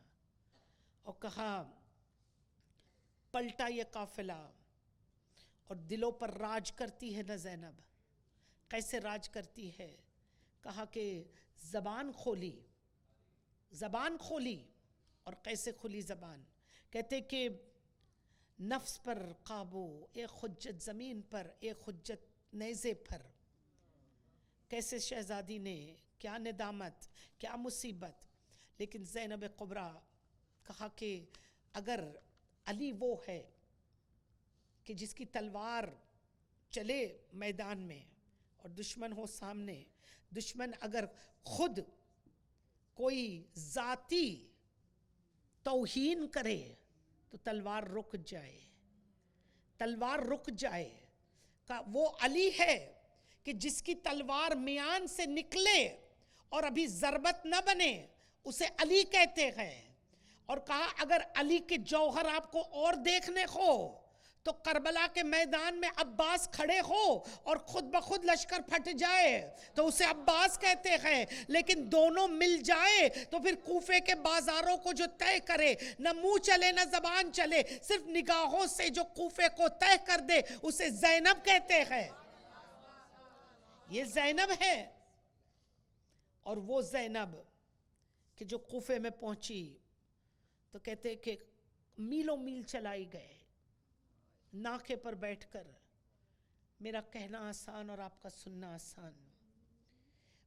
اور کہا پلٹا یہ قافلہ، اور دلوں پر راج کرتی ہے نا زینب. کیسے راج کرتی ہے؟ کہا کہ زبان کھولی. اور کیسے کھلی زبان؟ کہتے کہ نفس پر قابو، ایک حجت زمین پر، ایک حجت نیزے پر. کیسے شہزادی نے، کیا ندامت، کیا مصیبت. لیکن زینب کبریٰ کہا کہ اگر علی وہ ہے کہ جس کی تلوار چلے میدان میں اور دشمن ہو سامنے، دشمن اگر خود کوئی ذاتی توہین کرے تو تلوار رک جائے. کا وہ علی ہے کہ جس کی تلوار میان سے نکلے اور ابھی ضربت نہ بنے، اسے علی کہتے ہیں. اور کہا اگر علی کے جوہر آپ کو اور دیکھنے ہو تو کربلا کے میدان میں عباس کھڑے ہو اور خود بخود لشکر پھٹ جائے تو اسے عباس کہتے ہیں، لیکن دونوں مل جائے تو پھر کوفے کے بازاروں کو جو طے کرے، نہ منہ چلے نہ زبان چلے، صرف نگاہوں سے جو کوفے کو طے کر دے، اسے زینب کہتے ہیں. یہ زینب ہے. اور وہ زینب کہ جو کوفے میں پہنچی تو کہتے کہ میلوں میل چلائی گئے ناکے پر بیٹھ کر. میرا کہنا آسان اور آپ کا سننا آسان.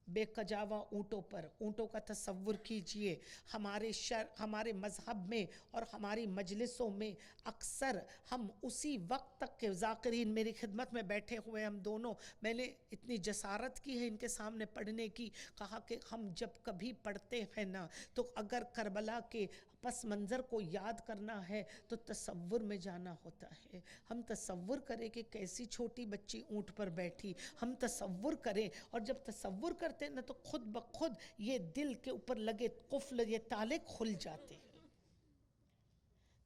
بے کجاوا اونٹوں پر، اونٹوں کا تصور کیجئے. ہمارے مذہب میں اور ہماری مجلسوں میں اکثر ہم اسی وقت تک کہ ذاکرین میری خدمت میں بیٹھے ہوئے ہم دونوں، میں نے اتنی جسارت کی ہے ان کے سامنے پڑھنے کی، کہا کہ ہم جب کبھی پڑھتے ہیں نا تو اگر کربلا کے پس منظر کو یاد کرنا ہے تو تصور میں جانا ہوتا ہے. ہم تصور کریں کہ کیسی چھوٹی بچی اونٹ پر بیٹھی، ہم تصور کریں، اور جب تصور کرتے ہیں نا تو خود بخود یہ دل کے اوپر لگے قفل، یہ تالے کھل جاتے ہیں.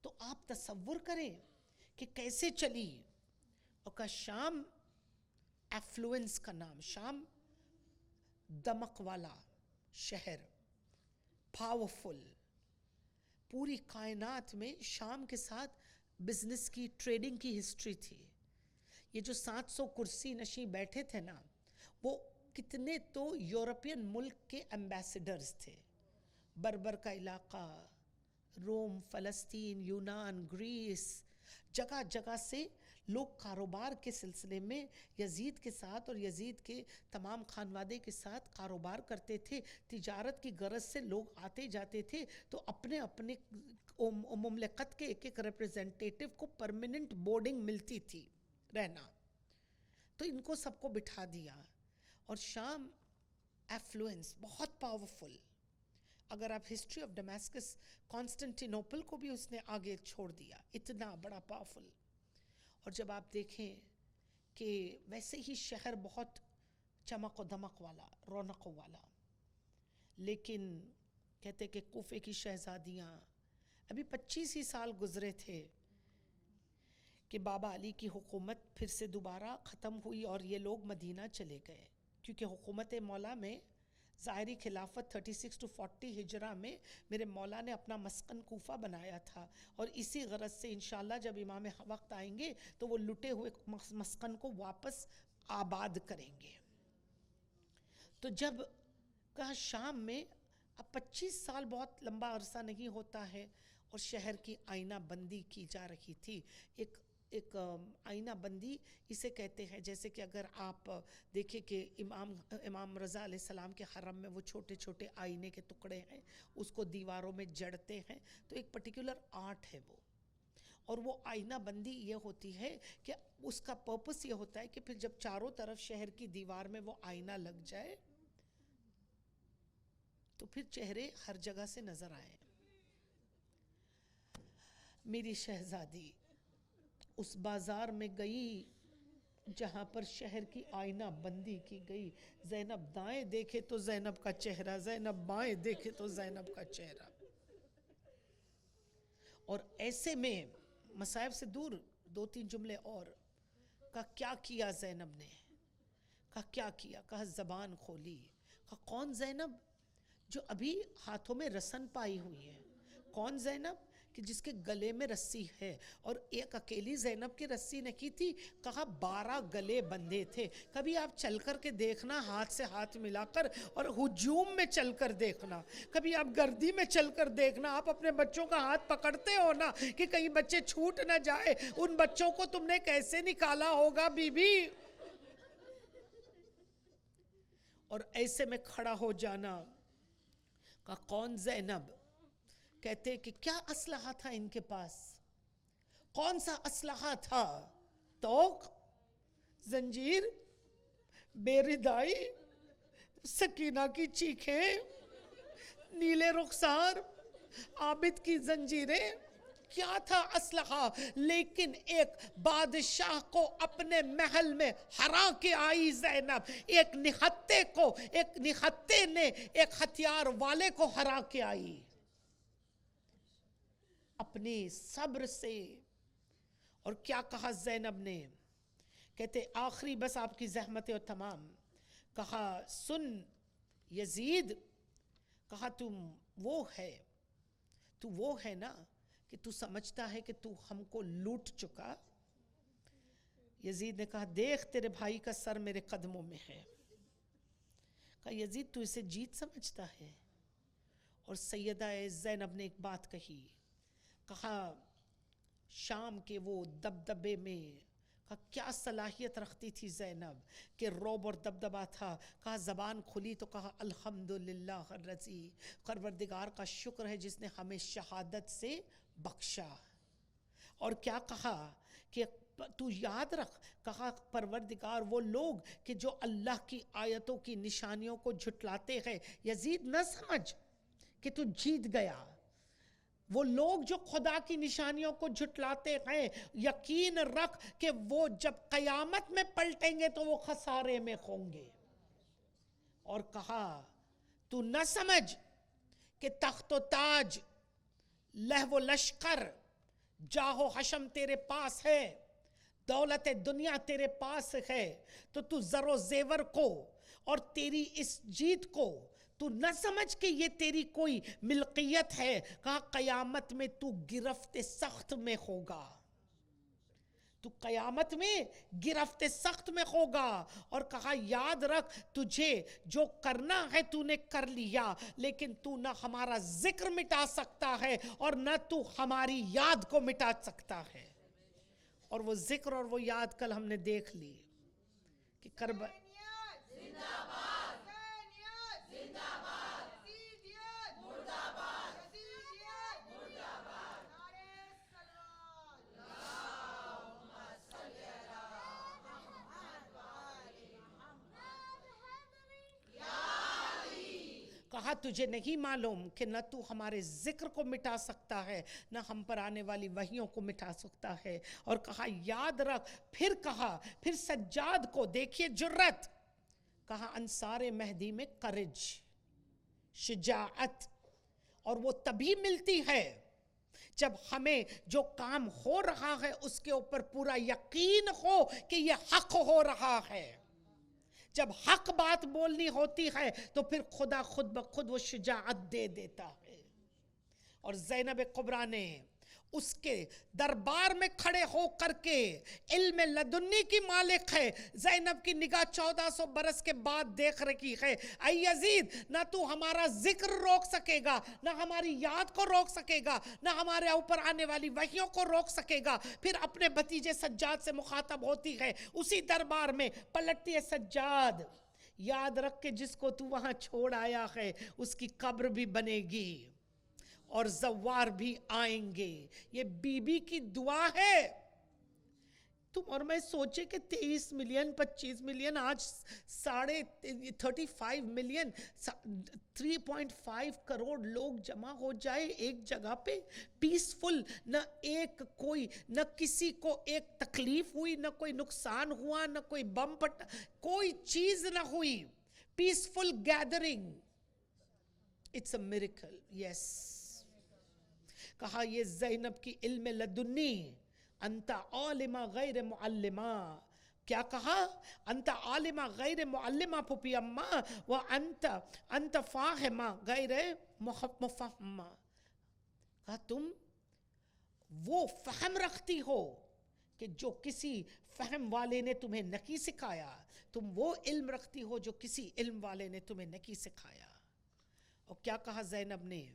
تو آپ تصور کریں کہ کیسے چلی. اور کا شام ایفلوئنس کا نام، شام دمک والا شہر، پاورفل. پوری کائنات میں شام کے ساتھ بزنس کی، ٹریڈنگ کی ہسٹری تھی. یہ جو 700 کرسی نشیں بیٹھے تھے نا، وہ کتنے تو یورپین ملک کے ایمبیسڈرز تھے. بربر کا علاقہ، روم، فلسطین، یونان، گریس، جگہ جگہ سے لوگ کاروبار کے سلسلے میں یزید کے ساتھ اور یزید کے تمام خانوادے کے ساتھ کاروبار کرتے تھے. تجارت کی غرض سے لوگ آتے جاتے تھے تو اپنے اپنے مملکت کے ایک ایک ریپریزنٹیٹیو کو پرماننٹ بورڈنگ ملتی تھی رہنا. تو ان کو سب کو بٹھا دیا. اور شام ایفلوئنس بہت پاورفل. اگر آپ ہسٹری آف ڈیماسکس، کانسٹنٹینوپل کو بھی اس نے آگے چھوڑ دیا، اتنا بڑا پاورفل. اور جب آپ دیکھیں کہ ویسے ہی شہر بہت چمک و دمک والا، رونق والا، لیکن کہتے کہ کوفے کی شہزادیاں، ابھی 25 ہی سال گزرے تھے کہ بابا علی کی حکومت پھر سے دوبارہ ختم ہوئی اور یہ لوگ مدینہ چلے گئے. کیونکہ حکومت مولا میں ظاہری خلافت 36 to 40 ہجرہ میں میرے مولا نے اپنا مسکن کوفہ بنایا تھا، اور اسی غرض سے انشاءاللہ جب امام وقت آئیں گے تو وہ لٹے ہوئے مسکن کو واپس آباد کریں گے. تو جب کہا شام میں، اب 25 سال بہت لمبا عرصہ نہیں ہوتا ہے، اور شہر کی آئینہ بندی کی جا رہی تھی. ایک آئینہ بندی اسے کہتے ہیں، جیسے کہ اگر آپ دیکھیں کہ امام رضا علیہ السلام کے حرم میں وہ چھوٹے چھوٹے آئینے کے ٹکڑے ہیں، اس کو دیواروں میں جڑتے ہیں، تو ایک پرٹیکولر آرٹ ہے وہ. اور وہ آئینہ بندی یہ ہوتی ہے کہ اس کا پرپس یہ ہوتا ہے کہ پھر جب چاروں طرف شہر کی دیوار میں وہ آئینہ لگ جائے تو پھر چہرے ہر جگہ سے نظر آئے. میری شہزادی اس بازار میں گئی جہاں پر شہر کی آئینہ بندی کی گئی. زینب دائیں دیکھے تو زینب کا چہرہ، زینب بائیں دیکھے تو زینب کا چہرہ. اور ایسے میں مصائب سے دور 2-3 جملے اور. کہا کیا کیا زینب نے؟ کہا کیا کیا؟ کہا زبان کھولی. کہا کون زینب؟ جو ابھی ہاتھوں میں رسن پائی ہوئی ہے. کون زینب؟ کہ جس کے گلے میں رسی ہے. اور ایک اکیلی زینب کی رسی نہیں تھی، کہا 12 گلے بندھے تھے. کبھی آپ چل کر کے دیکھنا، ہاتھ سے ہاتھ ملا کر، اور ہجوم میں چل کر دیکھنا. کبھی آپ گردی میں چل کر دیکھنا. آپ اپنے بچوں کا ہاتھ پکڑتے ہو نا کہ کہیں بچے چھوٹ نہ جائے، ان بچوں کو تم نے کیسے نکالا ہوگا بی بی. اور ایسے میں کھڑا ہو جانا. کہا کون زینب؟ کہتے کہ کیا اسلحہ تھا ان کے پاس؟ کون سا اسلحہ تھا؟ توق، زنجیر، بے ردائی، سکینہ کی چیخیں، نیلے رخسار، عابد کی زنجیریں. کیا تھا اسلحہ، لیکن ایک بادشاہ کو اپنے محل میں ہرا کے آئی زینب، ایک نہتے نے ایک ہتھیار والے کو ہرا کے آئی اپنے صبر سے۔ اور کیا کہا زینب نے، کہتے آخری بس آپ کی زحمتیں اور تمام، کہا سن یزید، کہا تو وہ ہے نا کہ تو سمجھتا ہے کہ تو ہم کو لوٹ چکا۔ یزید نے کہا دیکھ تیرے بھائی کا سر میرے قدموں میں ہے۔ کہا یزید تو اسے جیت سمجھتا ہے؟ اور سیدہ زینب نے ایک بات کہی، کہا شام کے وہ دبدبے میں، کہا کیا صلاحیت رکھتی تھی زینب کہ رعب اور دبدبا تھا، کہا زبان کھلی تو کہا الحمدللہ الذی، پروردگار کا شکر ہے جس نے ہمیں شہادت سے بخشا۔ اور کیا کہا کہ تو یاد رکھ، کہا پروردگار وہ لوگ کہ جو اللہ کی آیتوں کی نشانیوں کو جھٹلاتے ہیں، یزید نہ سمجھ کہ تو جیت گیا، وہ لوگ جو خدا کی نشانیوں کو جھٹلاتے ہیں یقین رکھ کہ وہ جب قیامت میں پلٹیں گے تو وہ خسارے میں ہوں گے۔ اور کہا تو نہ سمجھ کہ تخت و تاج، لہو و لشکر، جاہ و حشم تیرے پاس ہے، دولت دنیا تیرے پاس ہے، تو زر و زیور کو اور تیری اس جیت کو تو نہ سمجھ کہ یہ تیری کوئی ملکیت ہے، کہا قیامت میں تو گرفت سخت میں ہوگا، تو قیامت میں گرفت سخت میں ہوگا۔ اور کہا یاد رکھ تجھے جو کرنا ہے تو نے کر لیا، لیکن تو نہ ہمارا ذکر مٹا سکتا ہے اور نہ تو ہماری یاد کو مٹا سکتا ہے۔ اور وہ ذکر اور وہ یاد کل ہم نے دیکھ لی کہ کربلا کہا تجھے نہیں معلوم کہ نہ تو ہمارے ذکر کو مٹا سکتا ہے نہ ہم پر آنے والی وحیوں کو مٹا سکتا ہے۔ اور کہا یاد رکھ، پھر سجاد کو دیکھیے جرت، کہا انصار مہدی میں کرج، شجاعت، اور وہ تبھی ملتی ہے جب ہمیں جو کام ہو رہا ہے اس کے اوپر پورا یقین ہو کہ یہ حق ہو رہا ہے۔ جب حق بات بولنی ہوتی ہے تو پھر خدا خود بخود وہ شجاعت دے دیتا ہے۔ اور زینب کبریٰ نے اس کے دربار میں کھڑے ہو کر کے، علم لدنی کی مالک ہے، زینب کی نگاہ 1400 برس کے بعد دیکھ رکھی ہے، اے یزید نہ تو ہمارا ذکر روک سکے گا، نہ ہماری یاد کو روک سکے گا، نہ ہمارے اوپر آنے والی وحیوں کو روک سکے گا۔ پھر اپنے بھتیجے سجاد سے مخاطب ہوتی ہے، اسی دربار میں پلٹتی ہے، سجاد یاد رکھ کہ جس کو تو وہاں چھوڑ آیا ہے اس کی قبر بھی بنے گی اور زوار بھی آئیں گے، یہ بی بی کی دعا ہے۔ تم اور میں سوچے کہ 23 ملین 25 ملین، آج 35 ملین، 3.5 کروڑ لوگ جمع ہو جائے ایک جگہ پہ پیسفل، نہ کسی کو ایک تکلیف ہوئی، نہ کوئی نقصان ہوا، نہ کوئی بم پھٹا، کوئی چیز نہ ہوئی، peaceful gathering, it's a miracle, yes. کہا یہ زینب کی علم لدنی، انت عالمہ غیر معلمہ، کیا کہا؟ انت عالمہ غیر معلمہ پھپھی اماں، انت فاہمہ غیر مفہمہ، کہا تم وہ فہم رکھتی ہو کہ جو کسی فہم والے نے تمہیں نہیں سکھایا، تم وہ علم رکھتی ہو جو کسی علم والے نے تمہیں نہیں سکھایا۔ اور کیا کہا زینب نے؟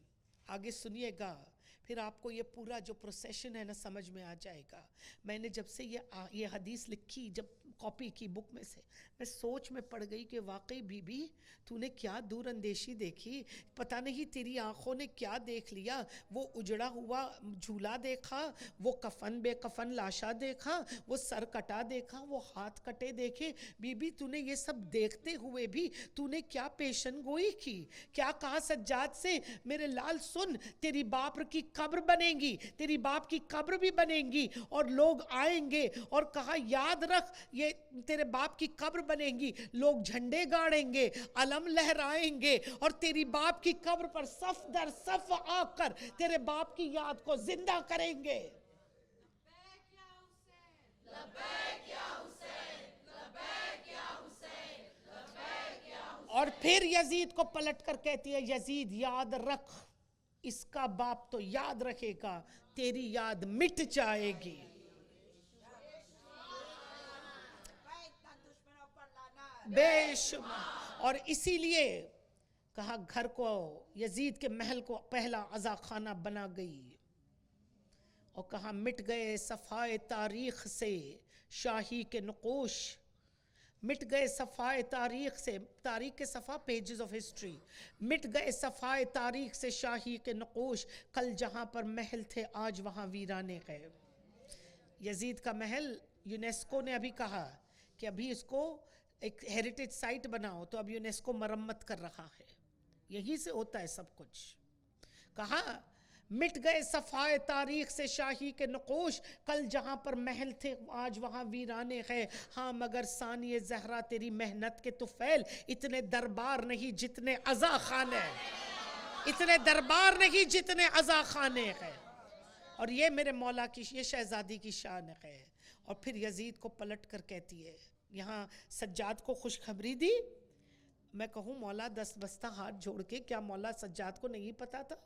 آگے سنیے گا، پھر آپ کو یہ پورا جو پروسیشن ہے نا سمجھ میں آ جائے گا۔ میں نے جب سے یہ حدیث لکھی، جب کاپی کی بک میں سے، میں سوچ میں پڑ گئی کہ واقعی بی بی تو نے کیا دور اندیشی دیکھی، پتہ نہیں تیری آنکھوں نے کیا دیکھ لیا، وہ اجڑا ہوا جھولا دیکھا، وہ کفن بے کفن لاشا دیکھا، وہ سر کٹا دیکھا، وہ ہاتھ کٹے دیکھے، بی بی تو نے یہ سب دیکھتے ہوئے بھی تو نے کیا پیشن گوئی کی، کیا کہا سجاد سے، میرے لال سن، تیری باپ کی قبر بنےگی, تیری باپ کی قبر بھی بنےگی, اور لوگ آئیں گے اور کہا یاد رکھ یہ تیرے باپ کی قبر بنےگی, لوگ جھنڈے گاڑیں گے, علم لہرائیں گے, اور تیری باپ کی قبر پر صف در صف آ کر تیرے باپ کی یاد کو زندہ کریں گے. اور پھر یزید کو پلٹ کر کہتی ہے, یزید یاد رکھ, اس کا باپ تو یاد رکھے گا, تیری یاد مٹ جائے گی. بے شمار. اور اسی لیے کہا گھر کو, یزید کے محل کو پہلا عزا خانہ بنا گئی, اور کہا مٹ گئے صفحۂ تاریخ سے شاہی کے نقوش, مٹ گئے صفحۂ تاریخ سے, تاریخ کے صفحہ پیجز آف ہسٹری, مٹ گئے صفحۂ تاریخ سے شاہی کے نقوش, کل جہاں پر محل تھے آج وہاں ویرانے گئے. یزید کا محل یونیسکو نے ابھی کہا کہ ابھی اس کو ایک ہیریٹیج سائٹ بناؤ, تو اب یونیسکو مرمت کر رہا ہے, یہی سے ہوتا ہے سب کچھ. کہا مٹ گئے صفحۂ تاریخ سے شاہی کے نقوش, کل جہاں پر محل تھے آج وہاں ویرانے ہیں. ہاں مگر ثانی زہرا تیری محنت کے طفیل, اتنے دربار نہیں جتنے عزا خانے, اتنے دربار نہیں جتنے عزا خانے ہیں. اور یہ میرے مولا کی, یہ شہزادی کی شان ہے. اور پھر یزید کو پلٹ کر کہتی ہے, یہاں سجاد کو خوشخبری دی. میں کہوں مولا دست بستہ ہاتھ جوڑ کے, کیا مولا سجاد کو نہیں پتا تھا؟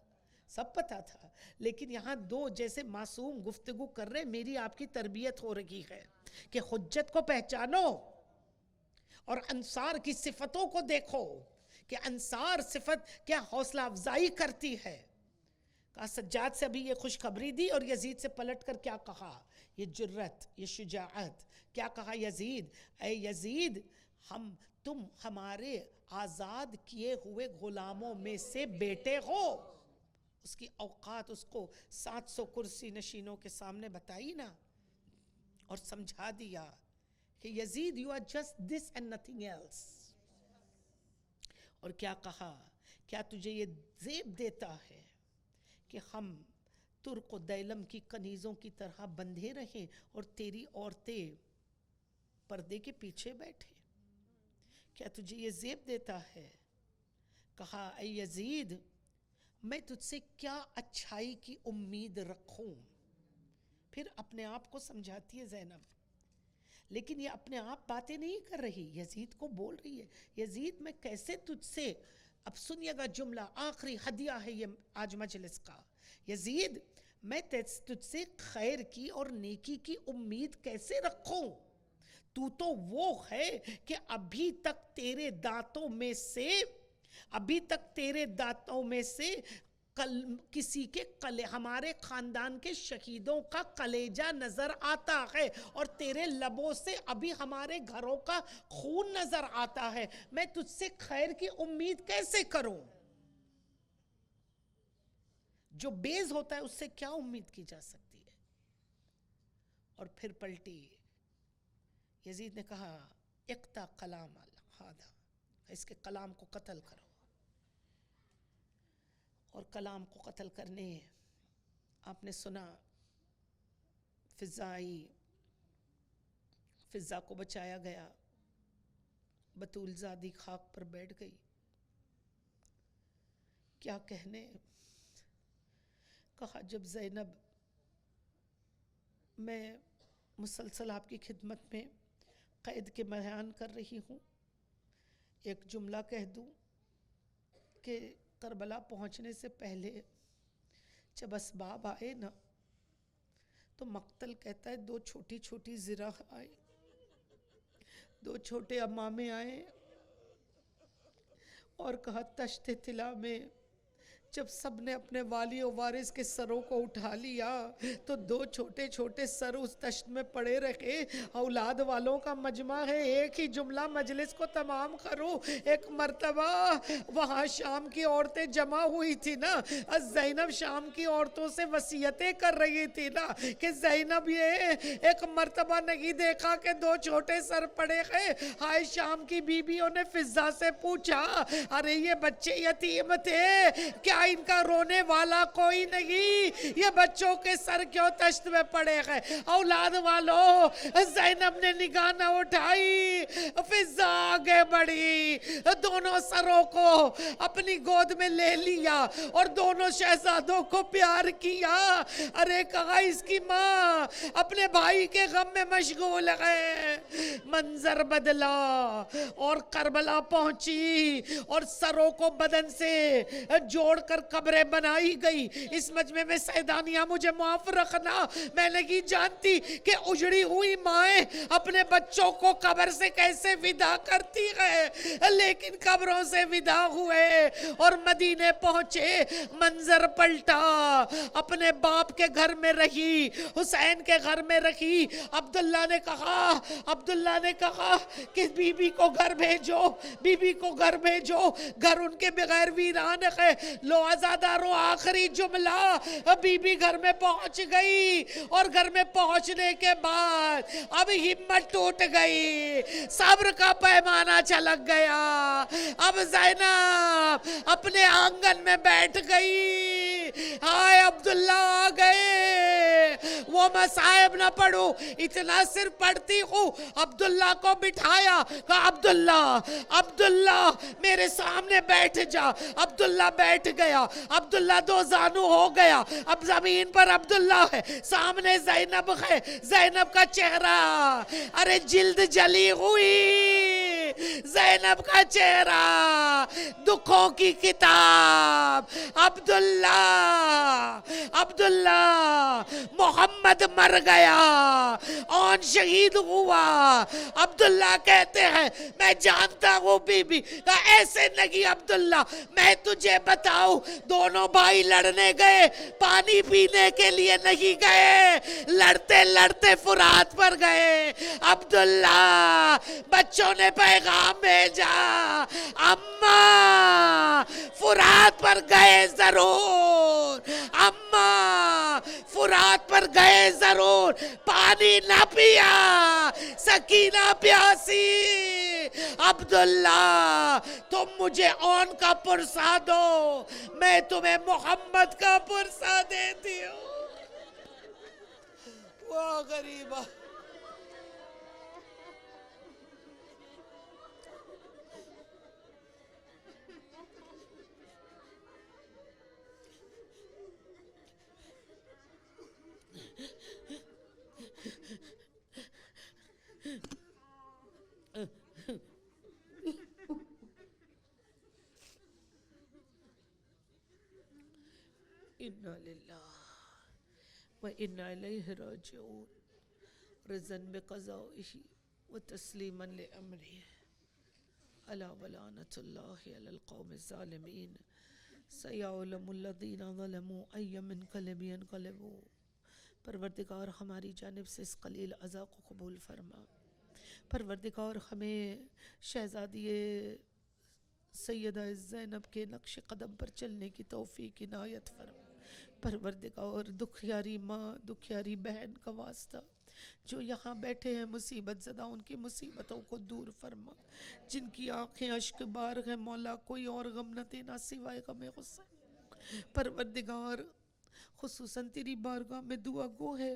سب پتا تھا, لیکن یہاں دو جیسے معصوم گفتگو کر رہے, میری آپ کی تربیت ہو رہی ہے کہ حجت کو پہچانو اور انصار کی صفتوں کو دیکھو کہ انصار صفت کیا حوصلہ افزائی کرتی ہے. کہا سجاد سے ابھی یہ خوشخبری دی, اور یزید سے پلٹ کر کیا کہا, یہ جرت, یہ شجاعت. کیا کہا یزید, اے یزید تم ہمارے آزاد کیے ہوئے غلاموں میں سے بیٹے ہو. اس کی اوقات اس کو 700 کرسی نشینوں کے سامنے بتائی نا, اور سمجھا دیا کہ یزید you are just this and nothing else. اور کیا کہا, کیا تجھے یہ زیب دیتا ہے کہ ہم ترک و دیلم کی کنیزوں کی طرح بندھے رہیں اور تیری عورتیں پردے کے پیچھے بیٹھے؟ کیا تجھے یہ زیب دیتا ہے؟ کہا اے یزید میں تجھ سے کیا اچھائی کی امید رکھوں. پھر اپنے آپ کو سمجھاتی ہے زینب, لیکن یہ اپنے آپ باتیں نہیں کر رہی, یزید کو بول رہی ہے, یزید میں کیسے تجھ سے, اب سنیے گا جملہ, آخری ہدیہ ہے یہ آج مجلس کا. یزید میں تجھ سے خیر کی اور نیکی کی امید کیسے رکھوں؟ تو وہ ہے کہ ابھی تک تیرے دانتوں میں سے کسی کے ہمارے خاندان کے شہیدوں کا کلیجہ نظر آتا ہے, اور تیرے لبوں سے ابھی ہمارے گھروں کا خون نظر آتا ہے. میں تجھ سے خیر کی امید کیسے کروں؟ جو بیز ہوتا ہے اس سے کیا امید کی جا سکتی ہے؟ اور پھر پلٹی, یزید نے کہا اقتا کلام ہذا, اس کے کلام کو قتل کرو. اور کلام کو قتل کرنے, آپ نے سنا فضا کو بچایا گیا, بطول زادی خاک پر بیٹھ گئی. کیا کہنے, کہا جب زینب, میں مسلسل آپ کی خدمت میں قید کے بیان کر رہی ہوں, ایک جملہ کہہ دوں کہ کربلا پہنچنے سے پہلے جب اسباب آئے نا, تو مقتل کہتا ہے 2 چھوٹی چھوٹی زرہ آئے, 2 چھوٹے امامے آئے, اور کہا تشت طلا میں جب سب نے اپنے والی و وارث کے سروں کو اٹھا لیا تو 2 چھوٹے چھوٹے سر اس تشت میں پڑے رکھے. اولاد والوں کا مجمع ہے, ایک ہی جملہ مجلس کو تمام کرو. ایک مرتبہ وہاں شام کی عورتیں جمع ہوئی تھی نا, زینب شام کی عورتوں سے وصیتیں کر رہی تھی نا کہ زینب یہ ایک مرتبہ نہیں دیکھا کہ 2 چھوٹے سر پڑے گئے. ہائے شام کی بیویوں نے فضا سے پوچھا, ارے یہ بچے یتیم تھے, کیا ان کا رونے والا کوئی نہیں، یہ بچوں کے سر کیوں تشت میں پڑے گئے؟ اولاد والو، زینب نے نگاہ نہ اٹھائی، فضا آگے بڑھی، دونوں سروں کو اپنی گود میں لے لیا اور دونوں شہزادوں کو پیار کیا۔ ارے کہا اس کی ماں اپنے بھائی کے غم میں مشغول ہے۔ منظر بدلا اور کربلا پہنچی اور سروں کو بدن سے جوڑ کر قبریں بنائی گئی۔ اس مجمع میں سیدانیہ مجھے معاف رکھنا، میں نہیں جانتی کہ اجڑی ہوئی مائیں اپنے بچوں کو قبر سے کیسے ودا کرتی ہے، لیکن قبروں سے ودا ہوئے اور مدینے پہنچے۔ منظر پلٹا، اپنے باپ کے گھر میں رہی، حسین کے گھر میں رہی۔ عبداللہ نے کہا کہ بی بی کو گھر بھیجو، بی بی کو گھر بھیجو، گھر ان کے بغیر ویران ہے۔ لو عزادارو، آخری جملہ، بی بی گھر میں پہنچ گئی اور گھر میں پہنچنے کے بعد اب ہمت ٹوٹ گئی، صبر کا پیمانہ چھلک گیا۔ اب زینب اپنے آنگن میں بیٹھ گئی، ہائے عبداللہ آ گئے، وہ مصائب نہ پڑھوں، اتنا صرف پڑھتی ہوں۔ عبداللہ کو بٹھایا، کہا عبداللہ میرے سامنے بیٹھ جا۔ عبداللہ بیٹھ گیا، عبداللہ دو زانو ہو گیا، اب زمین پر عبداللہ ہے، سامنے زینب ہے، زینب کا چہرہ، ارے جلد جلی ہوئی، زینب کا چہرہ، دکھوں کی کتاب۔ عبداللہ محمد مر گیا، اون شہید ہوا۔ عبداللہ کہتے ہیں میں جانتا ہوں بی بی، ایسے نہیں عبداللہ، میں تجھے بتاؤں، دونوں بھائی لڑنے گئے، پانی پینے کے لیے نہیں گئے، لڑتے لڑتے فرات پر گئے۔ عبداللہ بچوں نے پیغام بھیجا، اماں فرات پر گئے ضرور، اماں فرات پر گئے ضرور، پانی نہ پیا، سکینہ پیاسی۔ عبداللہ تم مجھے اون کا پرسہ دو، میں تمہیں محمد کا پرسہ دیتی ہوں۔ واہ غریبہ، اِنَّا لِلَّهِ وَإِنَّا إِلَيْهِ رَاجِعُونَ رِضًا بِقَضَائِهِ وَتَسْلِيمًا لِأَمْرِهِ أَلَا وَلَعْنَةُ اللَّهِ عَلَى الْقَوْمِ الظَّالِمِينَ سَيَعْلَمُ الَّذِينَ ظَلَمُوا أَيَّ مُنْقَلِبٍ يَنْقَلِبُونَ۔ پروردگار ہماری جانب سے اس قلیل عزا کو قبول فرما۔ پروردگار ہمیں شہزادی سیدہ زینب کے نقش قدم پر چلنے کی توفیق عنایت فرما۔ پروردگار دکھیاری ماں، دکھیاری بہن کا واسطہ جو یہاں بیٹھے ہیں مصیبت زدہ، ان کی مصیبتوں کو دور فرما۔ جن کی آنکھیں اشک بار ہیں مولا، کوئی اور غم نہ دینا سوائے غم حسین۔ پروردگار خصوصاً تیری بارگاہ میں دعا گو ہے،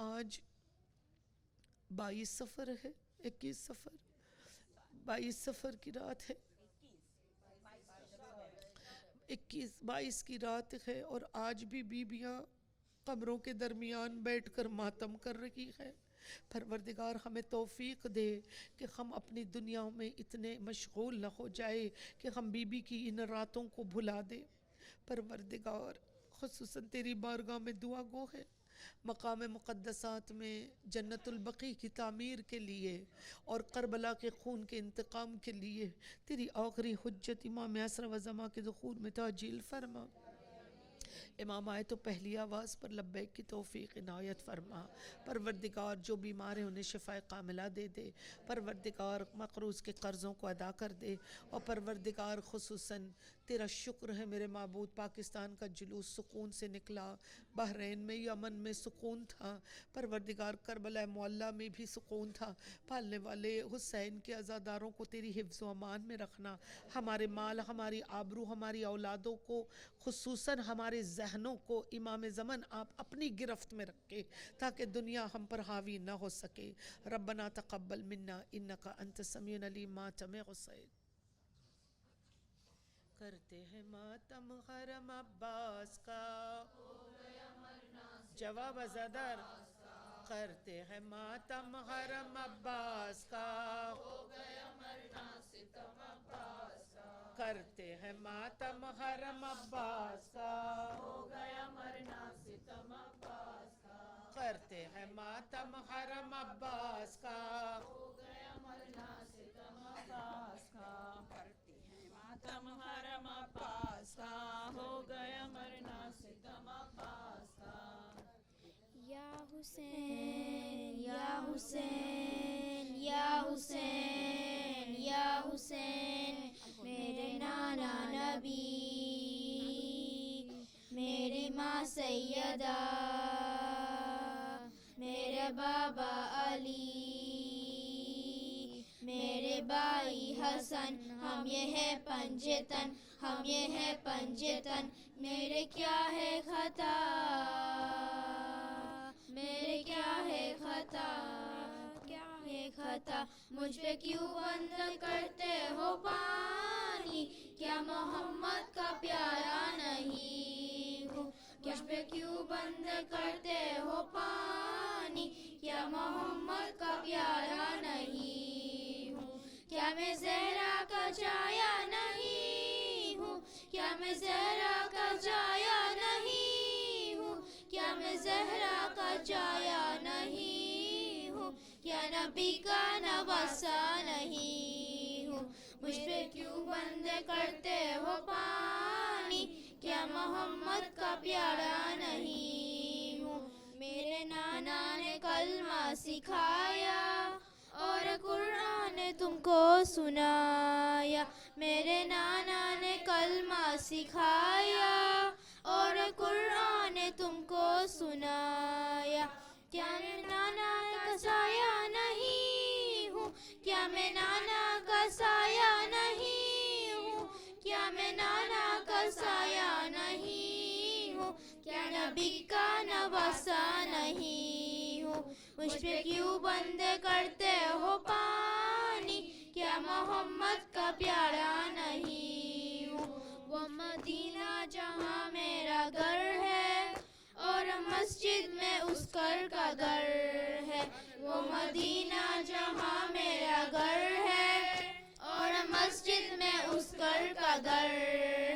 آج 22 صفر ہے، 21 صفر، 22 صفر کی رات ہے، 22 کی رات ہے، اور آج بھی بیویاں قبروں کے درمیان بیٹھ کر ماتم کر رہی ہے۔ پروردگار ہمیں توفیق دے کہ ہم اپنی دنیا میں اتنے مشغول نہ ہو جائے کہ ہم بی بی کی ان راتوں کو بھلا دے۔ پروردگار خصوصاً تیری بارگاہ میں دعا گو ہے، مقام مقدسات میں جنت البقیع کی تعمیر کے لیے اور کربلا کے خون کے انتقام کے لیے تیری آخری حجت امام عصر و زماں کے ظہور میں تعجیل فرما۔ امام آئے تو پہلی آواز پر لبیک کی توفیق عنایت فرما۔ پروردگار جو بیمار ہیں انہیں شفاء کاملہ دے دے۔ پروردگار مقروض کے قرضوں کو ادا کر دے، اور پروردگار خصوصاً تیرا شکر ہے میرے معبود، پاکستان کا جلوس سکون سے نکلا، بحرین میں یمن میں سکون تھا، پروردگار کربلا معلیٰ میں بھی سکون تھا۔ پالنے والے حسین کے عزاداروں کو تیری حفظ و امان میں رکھنا، ہمارے مال، ہماری آبرو، ہماری اولادوں کو، خصوصاً ہمارے ذہنوں کو امام زمن آپ اپنی گرفت میں رکھے تاکہ دنیا ہم پر حاوی نہ ہو سکے۔ ربنا تقبل منا انکا انت السمیع العلیم۔ ماتم حسین کرتے ہیں ماتم حرم عباس کا، جواب ازادار کرتے ہیں ماتم حرم عباس کا، کرتے ہیں ماتم حرم عباس کا، کرتے ہیں ماتم حرم عباس کا، ماتم حرم عباس کا، ہو گیا مرنا ستم عباس کا۔ یا حسین یا حسین یا حسین یا حسین، میرے نانا نبی، میری ماں سیدہ، میرے بابا علی، میرے بھائی حسن، ہم یہ ہے پنجتن، ہم یہ ہے پنجتن، میرے کیا ہے خطا، میرے کیا ہے خطا، کیا ہے خطا، مجھ پہ کیوں بند کرتے ہو پانی، کیا محمد کا پیارا نہیں ہوں، مجھ پہ کیوں بند کرتے ہو پانی، کیا محمد کا پیارا نہیں ہوں، کیا میں زہرا کا چایا نہیں ہوں، کیا میں زہرا کا چایا نہیں ہوں، کیا میں زہرا کا چایا نہیں ہوں، کیا نبی کا نواسا نہیں ہوں، مجھ پہ کیوں بند کرتے ہو پانی، کیا محمد کا پیارا نہیں ہوں، میرے نانا نے کلمہ سکھایا اور قرآن نے تم کو سنایا، میرے نانا نے کلمہ سکھایا اور قرآن نے تم کو سنایا، کیا میں نانا کا سایہ نہیں ہوں، کیا میں نانا کا سایہ نہیں ہوں، کیا میں نانا کا سایہ نہیں ہوں، کیا نبی کا نواسا نہیں ہوں، مجھ پہ کیوں بند کرتے ہو پانی، کیا محمد کا پیارا نہیں ہوں، وہ مدینہ جہاں میرا گھر ہے اور مسجد میں اس گھر کا گھر ہے، وہ مدینہ جہاں میرا گھر ہے اور مسجد میں اس گھر کا گھر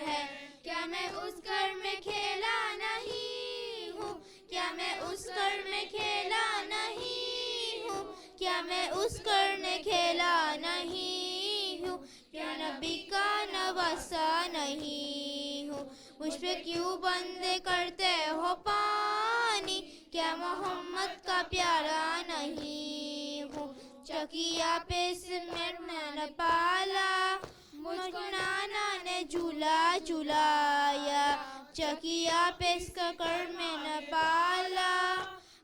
ہے، کیا میں اس گھر میں کھیلا نہیں ہوں، کیا میں اس گھر میں کھیلا نہیں ہوں، کیا میں اس گھر میں کھیلا نہیں ہوں، کیا نبی کا نواسا نہیں ہوں، مجھ پہ کیوں بند کرتے ہو پانی، کیا محمد کا پیارا نہیں ہوں، چکیا پہ سمٹ نہ پالا، مجھ کو نانا نے جھولا جھلایا، چکیا پہ ککڑ میں نہ پالا،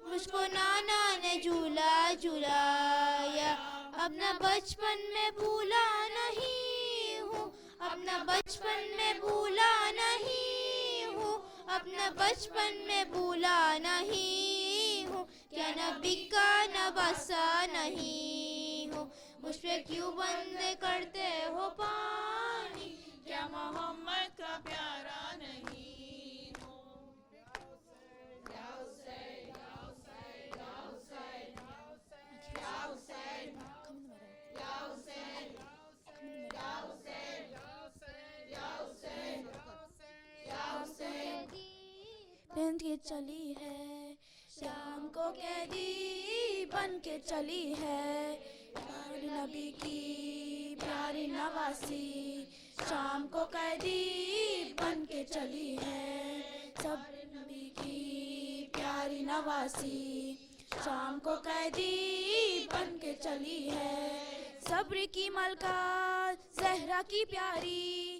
مجھ کو نانا نے جھولا جھلایا، اپنا بچپن میں بھولا نہیں ہوں، اپنا بچپن میں بھولا نہیں ہوں، اپنا بچپن میں بھولا نہیں ہوں، کیا نبی کا نواسا نہیں ہوں، مجھ پہ کیوں بند کرتے ہو پانی، کیا محمد کا پیارا نہیں ہوں، یا حسین یا حسین یا حسین یا حسین یا حسین یا حسین یا حسین یا حسین، بن کے چلی ہے شام کو قیدی بن کے چلی ہے، پیارے نبی کی پیاری نواسی شام کو قیدی بن کے چلی ہے، سب نبی کی پیاری نواسی شام کو قیدی بن کے چلی ہے، صبر کی ملکہ زہرا کی پیاری